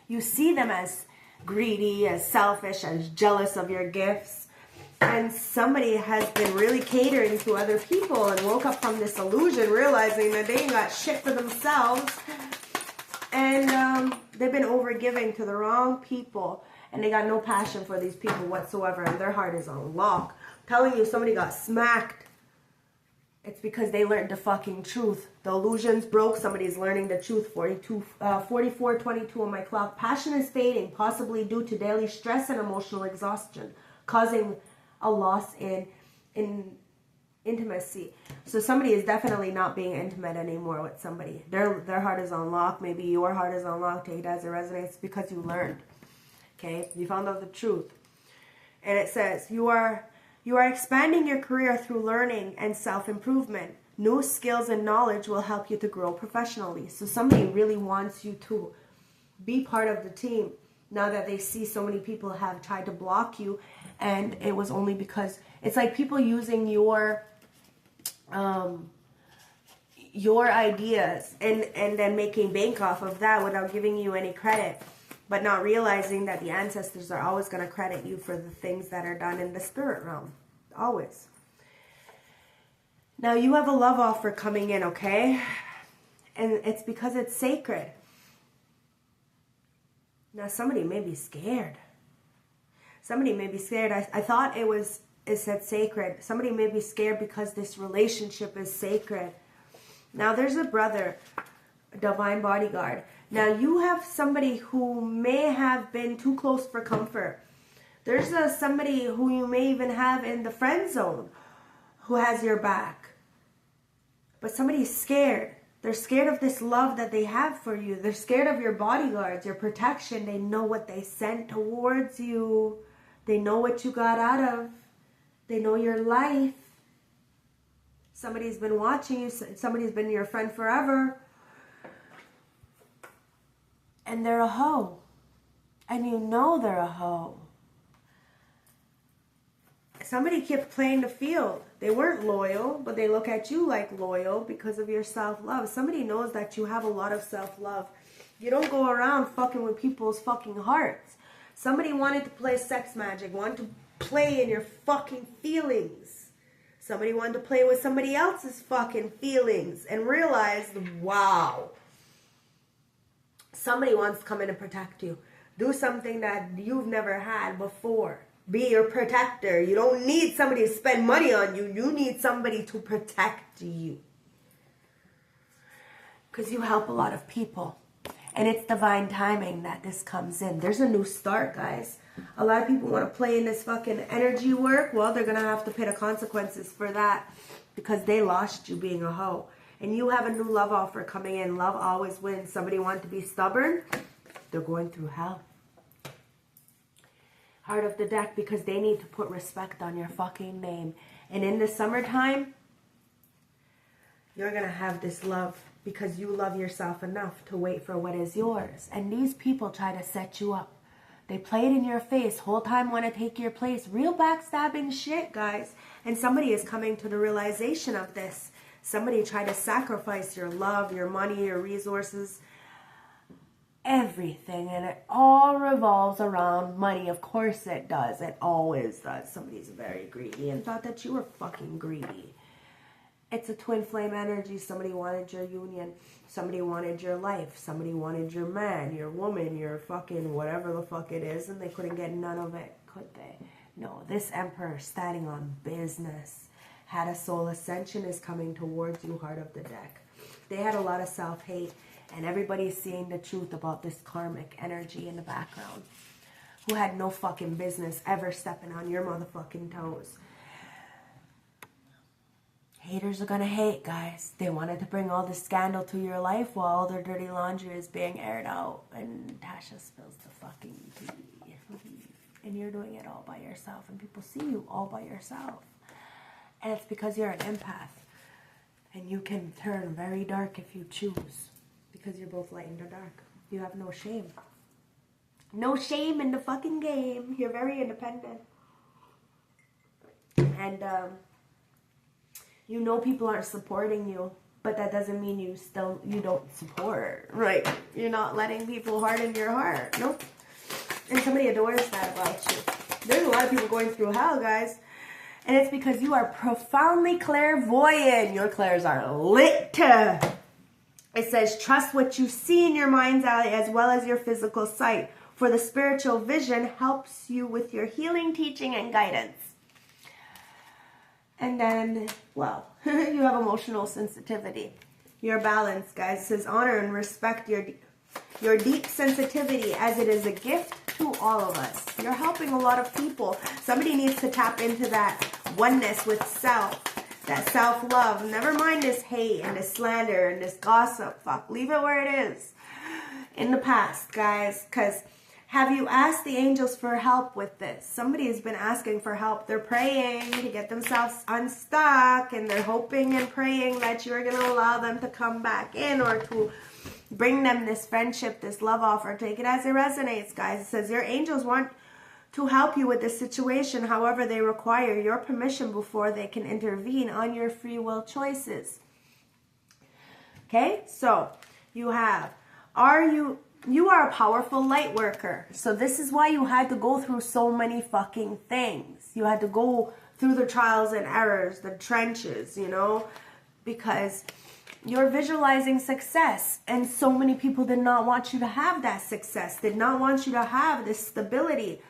You see them as greedy, as selfish, as jealous of your gifts. And somebody has been really catering to other people and woke up from this illusion, realizing that they ain't got shit for themselves. And they've been overgiving to the wrong people. And they got no passion for these people whatsoever. And their heart is on lock. I'm telling you, somebody got smacked. It's because they learned the fucking truth. The illusions broke. Somebody's learning the truth. 44:22 on my clock. Passion is fading, possibly due to daily stress and emotional exhaustion, causing a loss in intimacy. So somebody is definitely not being intimate anymore with somebody. Their heart is on lock. Maybe your heart is on lock. Take it as it resonates, because you learned. Okay? You found out the truth. And it says, you are expanding your career through learning and self-improvement. New skills and knowledge will help you to grow professionally. So somebody really wants you to be part of the team now that they see so many people have tried to block you. And it was only because it's like people using your ideas and then making bank off of that without giving you any credit, but not realizing that the ancestors are always going to credit you for the things that are done in the spirit realm. Always. Now you have a love offer coming in, okay? And it's because it's sacred. Now somebody may be scared. Somebody may be scared. I thought it said sacred. Somebody may be scared because this relationship is sacred. Now there's a brother, a divine bodyguard. Now you have somebody who may have been too close for comfort. There's somebody who you may even have in the friend zone who has your back. But somebody's scared. They're scared of this love that they have for you. They're scared of your bodyguards, your protection. They know what they sent towards you. They know what you got out of. They know your life. Somebody's been watching you. Somebody's been your friend forever. And they're a hoe. And you know they're a hoe. Somebody kept playing the field. They weren't loyal, but they look at you like loyal because of your self-love. Somebody knows that you have a lot of self-love. You don't go around fucking with people's fucking hearts. Somebody wanted to play sex magic, wanted to play in your fucking feelings. Somebody wanted to play with somebody else's fucking feelings and realized, wow. Somebody wants to come in and protect you. Do something that you've never had before. Be your protector. You don't need somebody to spend money on you. You need somebody to protect you. Because you help a lot of people. And it's divine timing that this comes in. There's a new start, guys. A lot of people want to play in this fucking energy work. Well, they're going to have to pay the consequences for that. Because they lost you being a hoe. And you have a new love offer coming in. Love always wins. Somebody wants to be stubborn. They're going through hell. Heart of the deck, because they need to put respect on your fucking name. And in the summertime, you're going to have this love because you love yourself enough to wait for what is yours. And these people try to set you up. They play it in your face, whole time want to take your place. Real backstabbing shit, guys. And somebody is coming to the realization of this. Somebody tried to sacrifice your love, your money, your resources, everything, and it all revolves around money. Of course it does. It always does. Somebody's very greedy and thought that you were fucking greedy. It's a twin flame energy. Somebody wanted your union. Somebody wanted your life. Somebody wanted your man, your woman, your fucking whatever the fuck it is, and they couldn't get none of it, could they? No, this emperor standing on business. Had a soul ascension is coming towards you, heart of the deck. They had a lot of self-hate. And everybody's seeing the truth about this karmic energy in the background. Who had no fucking business ever stepping on your motherfucking toes. Haters are gonna hate, guys. They wanted to bring all this scandal to your life while all their dirty laundry is being aired out. And Tasha spills the fucking tea. And you're doing it all by yourself. And people see you all by yourself. And it's because you're an empath. And you can turn very dark if you choose. Because you're both light and dark. You have no shame. No shame in the fucking game. You're very independent. And, you know people aren't supporting you. But that doesn't mean you don't support. Right. You're not letting people harden your heart. Nope. And somebody adores that about you. There's a lot of people going through hell, guys. And it's because you are profoundly clairvoyant. Your clairs are lit. It says, trust what you see in your mind's eye as well as your physical sight. For the spiritual vision helps you with your healing, teaching, and guidance. And then, well, you have emotional sensitivity. You're balanced, guys. It says, honor and respect your deep sensitivity as it is a gift to all of us. You're helping a lot of people. Somebody needs to tap into that oneness with self. That self-love. Never mind this hate and this slander and this gossip. Fuck. Leave it where it is. In the past, guys. Because Have you asked the angels for help with this? Somebody has been asking for help. They're praying to get themselves unstuck, and they're hoping and praying that you're going to allow them to come back in, or to bring them this friendship, this love offer. Take it as it resonates, guys. It says your angels want to help you with this situation. However, they require your permission before they can intervene on your free will choices. Okay, so you have, you are a powerful light worker. So this is why you had to go through so many fucking things. You had to go through the trials and errors, the trenches, you know, because you're visualizing success. And so many people did not want you to have that success, did not want you to have this stability.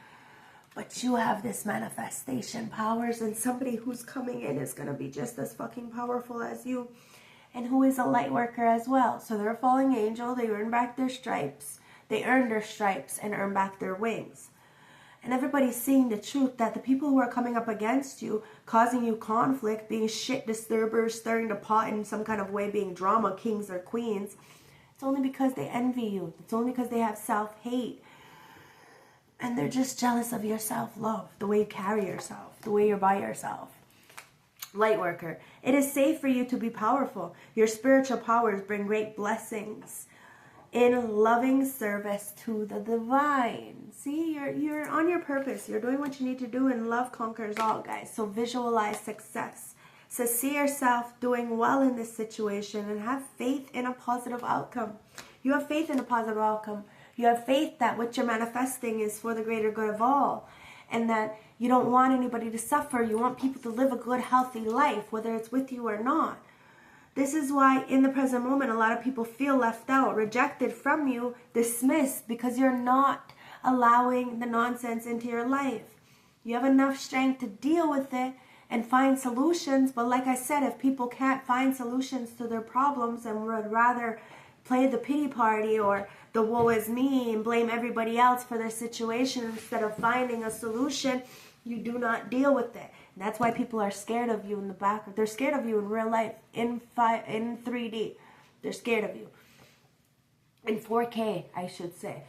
But you have this manifestation powers, and somebody who's coming in is going to be just as fucking powerful as you, and who is a light worker as well. So they're a falling angel. They earn back their stripes. They earn their stripes and earn back their wings. And everybody's seeing the truth that the people who are coming up against you, causing you conflict, being shit disturbers, stirring the pot in some kind of way, being drama kings or queens, it's only because they envy you. It's only because they have self-hate. And they're just jealous of your self-love, the way you carry yourself, the way you're by yourself. Light worker, it is safe for you to be powerful. Your spiritual powers bring great blessings in loving service to the divine. See, you're on your purpose. You're doing what you need to do, and love conquers all, guys. So visualize success. So see yourself doing well in this situation and have faith in a positive outcome. You have faith in a positive outcome. You have faith that what you're manifesting is for the greater good of all, and that you don't want anybody to suffer. You want people to live a good, healthy life, whether it's with you or not. This is why in the present moment, a lot of people feel left out, rejected from you, dismissed, because you're not allowing the nonsense into your life. You have enough strength to deal with it and find solutions. But like I said, if people can't find solutions to their problems and would rather play the pity party or the woe is me and blame everybody else for their situation instead of finding a solution, you do not deal with it. And that's why people are scared of you in the back. They're scared of you in real life, in 3D. They're scared of you. In 4K, I should say.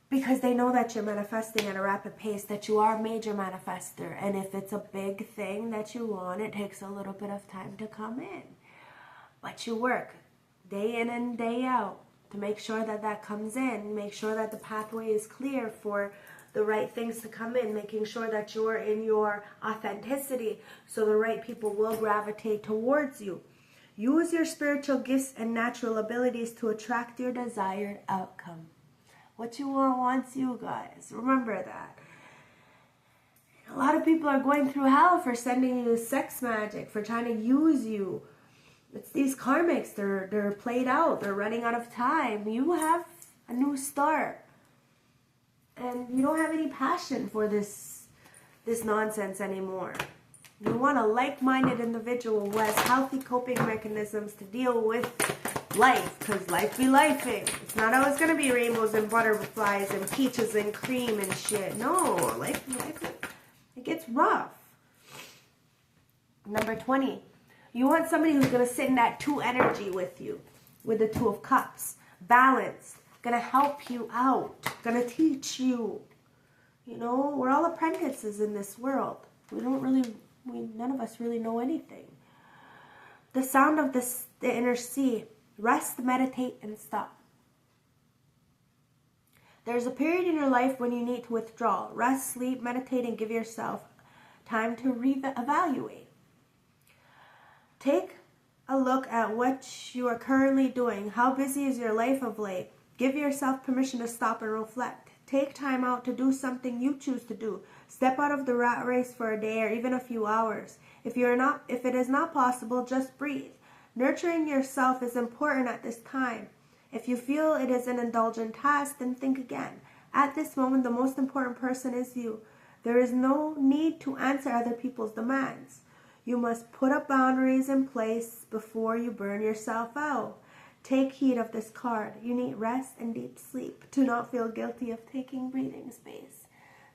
Because they know that you're manifesting at a rapid pace, that you are a major manifester. And if it's a big thing that you want, it takes a little bit of time to come in. But you work day in and day out to make sure that that comes in, make sure that the pathway is clear for the right things to come in, making sure that you're in your authenticity so the right people will gravitate towards you. Use your spiritual gifts and natural abilities to attract your desired outcome. What you want wants you, guys. Remember that. A lot of people are going through hell for sending you sex magic, for trying to use you. It's these karmics, they're played out, they're running out of time. You have a new start. And you don't have any passion for this nonsense anymore. You want a like-minded individual who has healthy coping mechanisms to deal with life, because life be lifing. It's not always going to be rainbows and butterflies and peaches and cream and shit. No, life it gets rough. Number 20. You want somebody who's going to sit in that 2 energy with you, with the 2 of Cups, balanced, going to help you out, going to teach you. You know, we're all apprentices in this world. None of us really know anything. The sound of the inner sea. Rest, meditate, and stop. There's a period in your life when you need to withdraw. Rest, sleep, meditate, and give yourself time to reevaluate. Take a look at what you are currently doing. How busy is your life of late? Give yourself permission to stop and reflect. Take time out to do something you choose to do. Step out of the rat race for a day or even a few hours. If it is not possible, just breathe. Nurturing yourself is important at this time. If you feel it is an indulgent task, then think again. At this moment, the most important person is you. There is no need to answer other people's demands. You must put up boundaries in place before you burn yourself out. Take heed of this card. You need rest and deep sleep. Do not feel guilty of taking breathing space.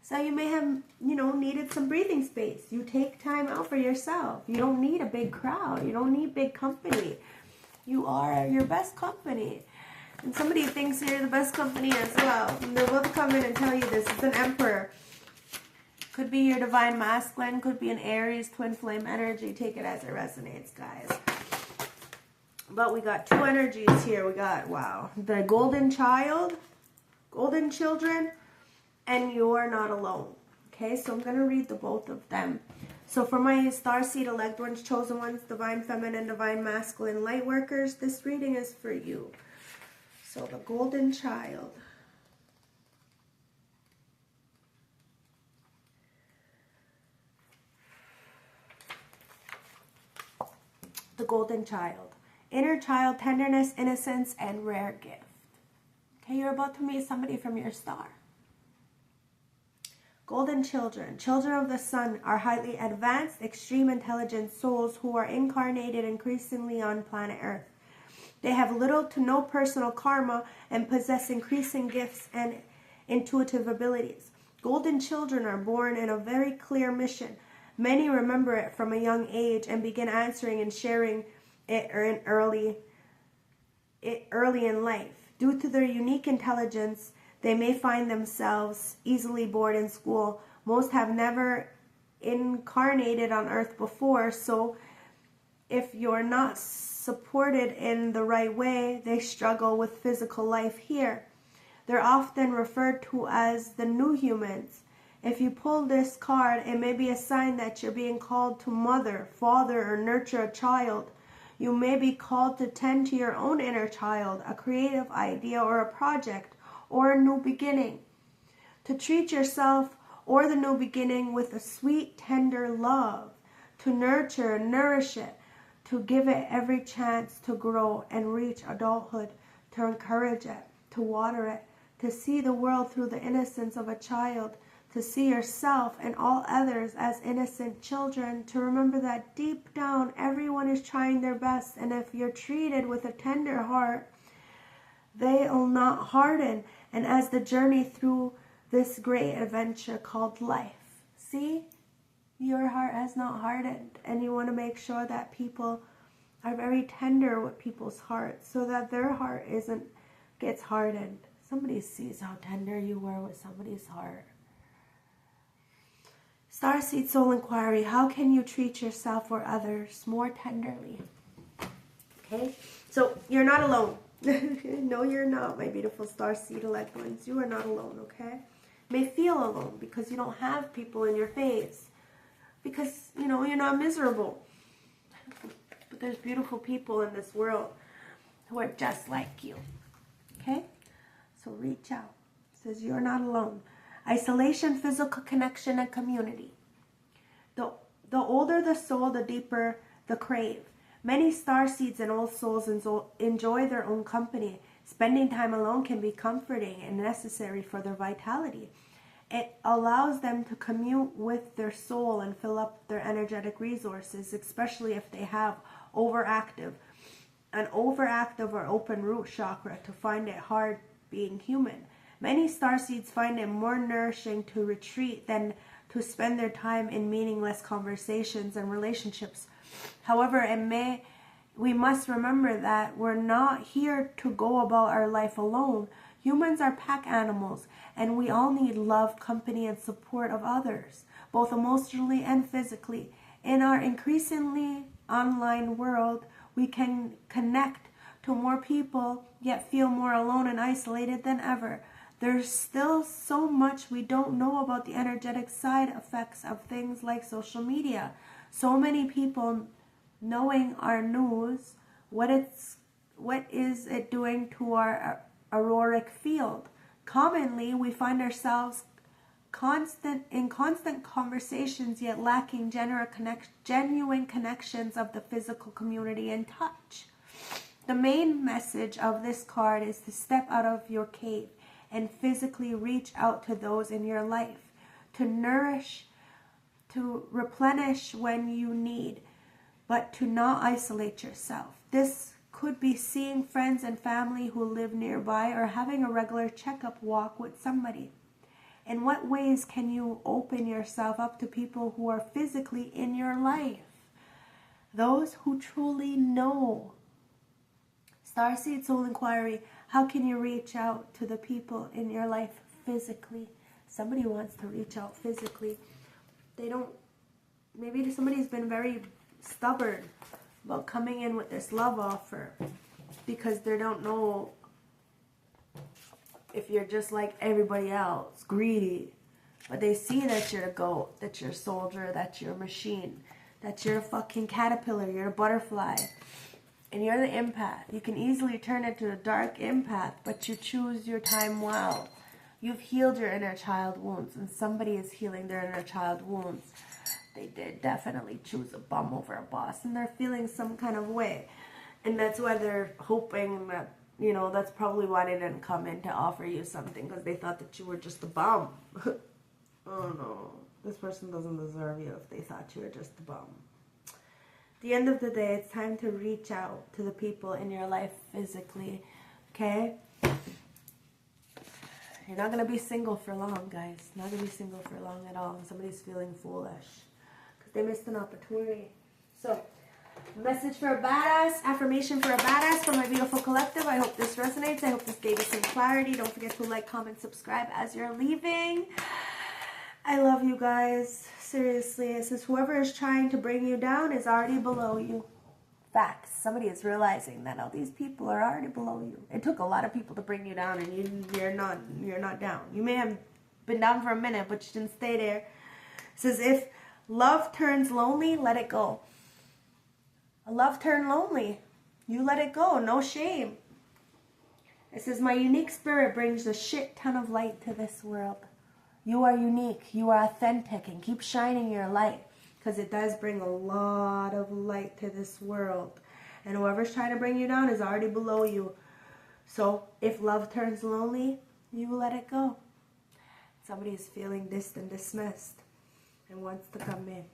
So you may have, needed some breathing space. You take time out for yourself. You don't need a big crowd. You don't need big company. You are your best company. And somebody thinks you're the best company as well. And they'll both come in and tell you this. It's an Emperor. Could be your divine masculine. Could be an Aries, twin flame energy. Take it as it resonates, guys. But we got two energies here. We got, wow, the golden child, golden children, and you're not alone. Okay, so I'm going to read the both of them. So for my starseed, elect ones, chosen ones, divine feminine, divine masculine, light workers, this reading is for you. So the golden child. The golden child. Inner child, tenderness, innocence, and rare gift. Okay, you're about to meet somebody from your star. Golden children, children of the sun, are highly advanced, extreme intelligent souls who are incarnated increasingly on planet Earth. They have little to no personal karma and possess increasing gifts and intuitive abilities. Golden children are born in a very clear mission. Many remember it from a young age and begin answering and sharing it early in life. Due to their unique intelligence, they may find themselves easily bored in school. Most have never incarnated on Earth before, so if you're not supported in the right way, they struggle with physical life here. They're often referred to as the new humans. If you pull this card, it may be a sign that you're being called to mother, father, or nurture a child. You may be called to tend to your own inner child, a creative idea or a project, or a new beginning. To treat yourself or the new beginning with a sweet, tender love. To nurture and nourish it. To give it every chance to grow and reach adulthood. To encourage it. To water it. To see the world through the innocence of a child. To see yourself and all others as innocent children. To remember that deep down everyone is trying their best, and if you're treated with a tender heart, they'll not harden. And as the journey through this great adventure called life, see, your heart has not hardened, and you want to make sure that people are very tender with people's hearts so that their heart gets hardened. Somebody sees how tender you were with somebody's heart. Starseed Soul Inquiry, how can you treat yourself or others more tenderly? Okay, so you're not alone. No, you're not, my beautiful starseed elect ones. You are not alone, okay? You may feel alone because you don't have people in your face. Because, you know, you're not miserable. But there's beautiful people in this world who are just like you. Okay? So reach out. It says you're not alone. Isolation, physical connection, and community. The older the soul, the deeper the crave. Many starseeds and old souls enjoy their own company. Spending time alone can be comforting and necessary for their vitality. It allows them to commune with their soul and fill up their energetic resources, especially if they have an overactive or open root chakra, to find it hard being human. Many starseeds find it more nourishing to retreat than to spend their time in meaningless conversations and relationships. However, we must remember that we're not here to go about our life alone. Humans are pack animals, and we all need love, company, and support of others, both emotionally and physically. In our increasingly online world, we can connect to more people, yet feel more alone and isolated than ever. There's still so much we don't know about the energetic side effects of things like social media. So many people knowing our news, what is it doing to our auroric field. Commonly, we find ourselves in constant conversations, yet lacking genuine connections of the physical community and touch. The main message of this card is to step out of your cave and physically reach out to those in your life, to nourish, to replenish when you need, but to not isolate yourself. This could be seeing friends and family who live nearby, or having a regular checkup walk with somebody. In what ways can you open yourself up to people who are physically in your life? Those who truly know. Starseed Soul Inquiry, How can you reach out to the people in your life physically? Somebody wants to reach out physically. They don't, maybe somebody's been very stubborn about coming in with this love offer because they don't know if you're just like everybody else, greedy. But they see that you're a goat, that you're a soldier, that you're a machine, that you're a fucking caterpillar, you're a butterfly. And you're the empath. You can easily turn into a dark empath, but you choose your time well. You've healed your inner child wounds, and somebody is healing their inner child wounds. They did definitely choose a bum over a boss, and they're feeling some kind of way. And that's why they're hoping that, you know, that's probably why they didn't come in to offer you something, because they thought that you were just a bum. Oh no, this person doesn't deserve you if they thought you were just a bum. At the end of the day, it's time to reach out to the people in your life physically, okay? You're not going to be single for long, guys. Not going to be single for long at all. Somebody's feeling foolish because they missed an opportunity. So, message for a badass, affirmation for a badass from my beautiful collective. I hope this resonates. I hope this gave you some clarity. Don't forget to like, comment, subscribe as you're leaving. I love you guys. Seriously, it says whoever is trying to bring you down is already below you. Facts. Somebody is realizing that all these people are already below you. It took a lot of people to bring you down, and you're not down. You may have been down for a minute, but you didn't stay there. It says if love turns lonely, let it go. A love turned lonely. You let it go. No shame. It says my unique spirit brings a shit ton of light to this world. You are unique, you are authentic, and keep shining your light, because it does bring a lot of light to this world. And whoever's trying to bring you down is already below you. So if love turns lonely, you let it go. Somebody is feeling distant, dismissed, and wants to come in.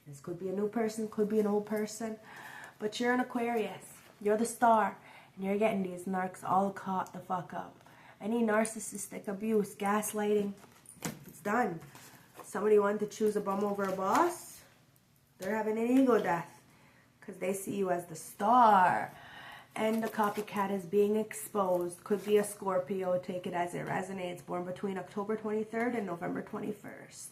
This could be a new person, could be an old person, but you're an Aquarius. You're the star, and you're getting these narcs all caught the fuck up. Any narcissistic abuse, gaslighting, it's done. Somebody wanted to choose a bum over a boss, they're having an ego death because they see you as the star. And the copycat is being exposed. Could be a Scorpio, take it as it resonates, born between October 23rd and November 21st.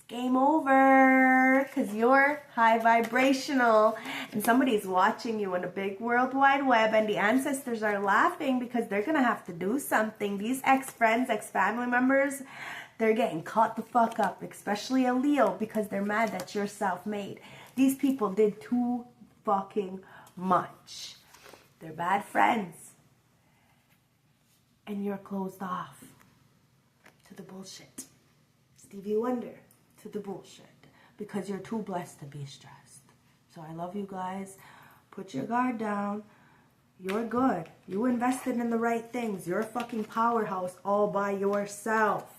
Game over, because you're high vibrational and somebody's watching you in a big world wide web, and the ancestors are laughing because they're gonna have to do something. These ex-friends, ex-family members, they're getting caught the fuck up, especially a Leo, because they're mad that you're self-made. These people did too fucking much. They're bad friends, and you're closed off to the bullshit. Stevie Wonder. To the bullshit, because you're too blessed to be stressed. So I love you guys. Put your guard down. You're good. You invested in the right things. You're a fucking powerhouse all by yourself.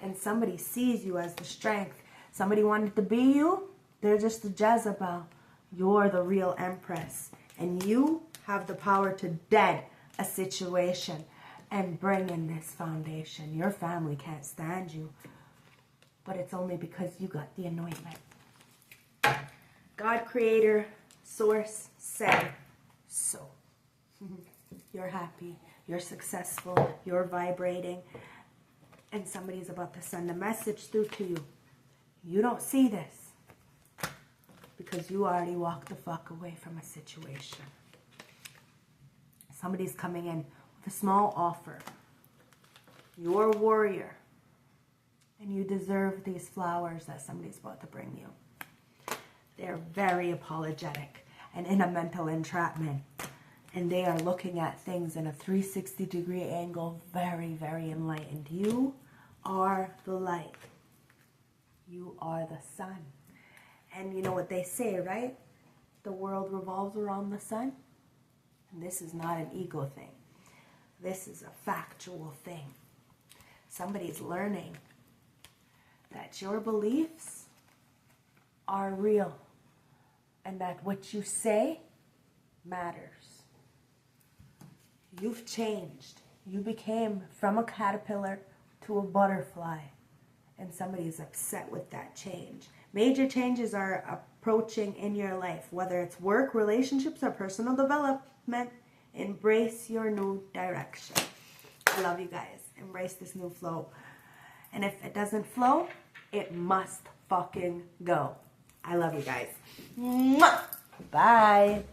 And somebody sees you as the strength. Somebody wanted to be you. They're just a Jezebel. You're the real empress. And you have the power to dead a situation and bring in this foundation. Your family can't stand you. But it's only because you got the anointment. God, creator, source, said so. You're happy. You're successful. You're vibrating. And somebody's about to send a message through to you. You don't see this because you already walked the fuck away from a situation. Somebody's coming in with a small offer. You're a warrior. And you deserve these flowers that somebody's about to bring you. They're very apologetic and in a mental entrapment. And they are looking at things in a 360-degree angle, very, very enlightened. You are the light. You are the sun. And you know what they say, right? The world revolves around the sun. And this is not an ego thing. This is a factual thing. Somebody's learning that your beliefs are real and that what you say matters. You've changed. You became from a caterpillar to a butterfly, and somebody's upset with that change. Major changes are approaching in your life, whether it's work, relationships, or personal development. Embrace your new direction. I love you guys. Embrace this new flow. And if it doesn't flow, it must fucking go. I love you guys. Mwah! Bye.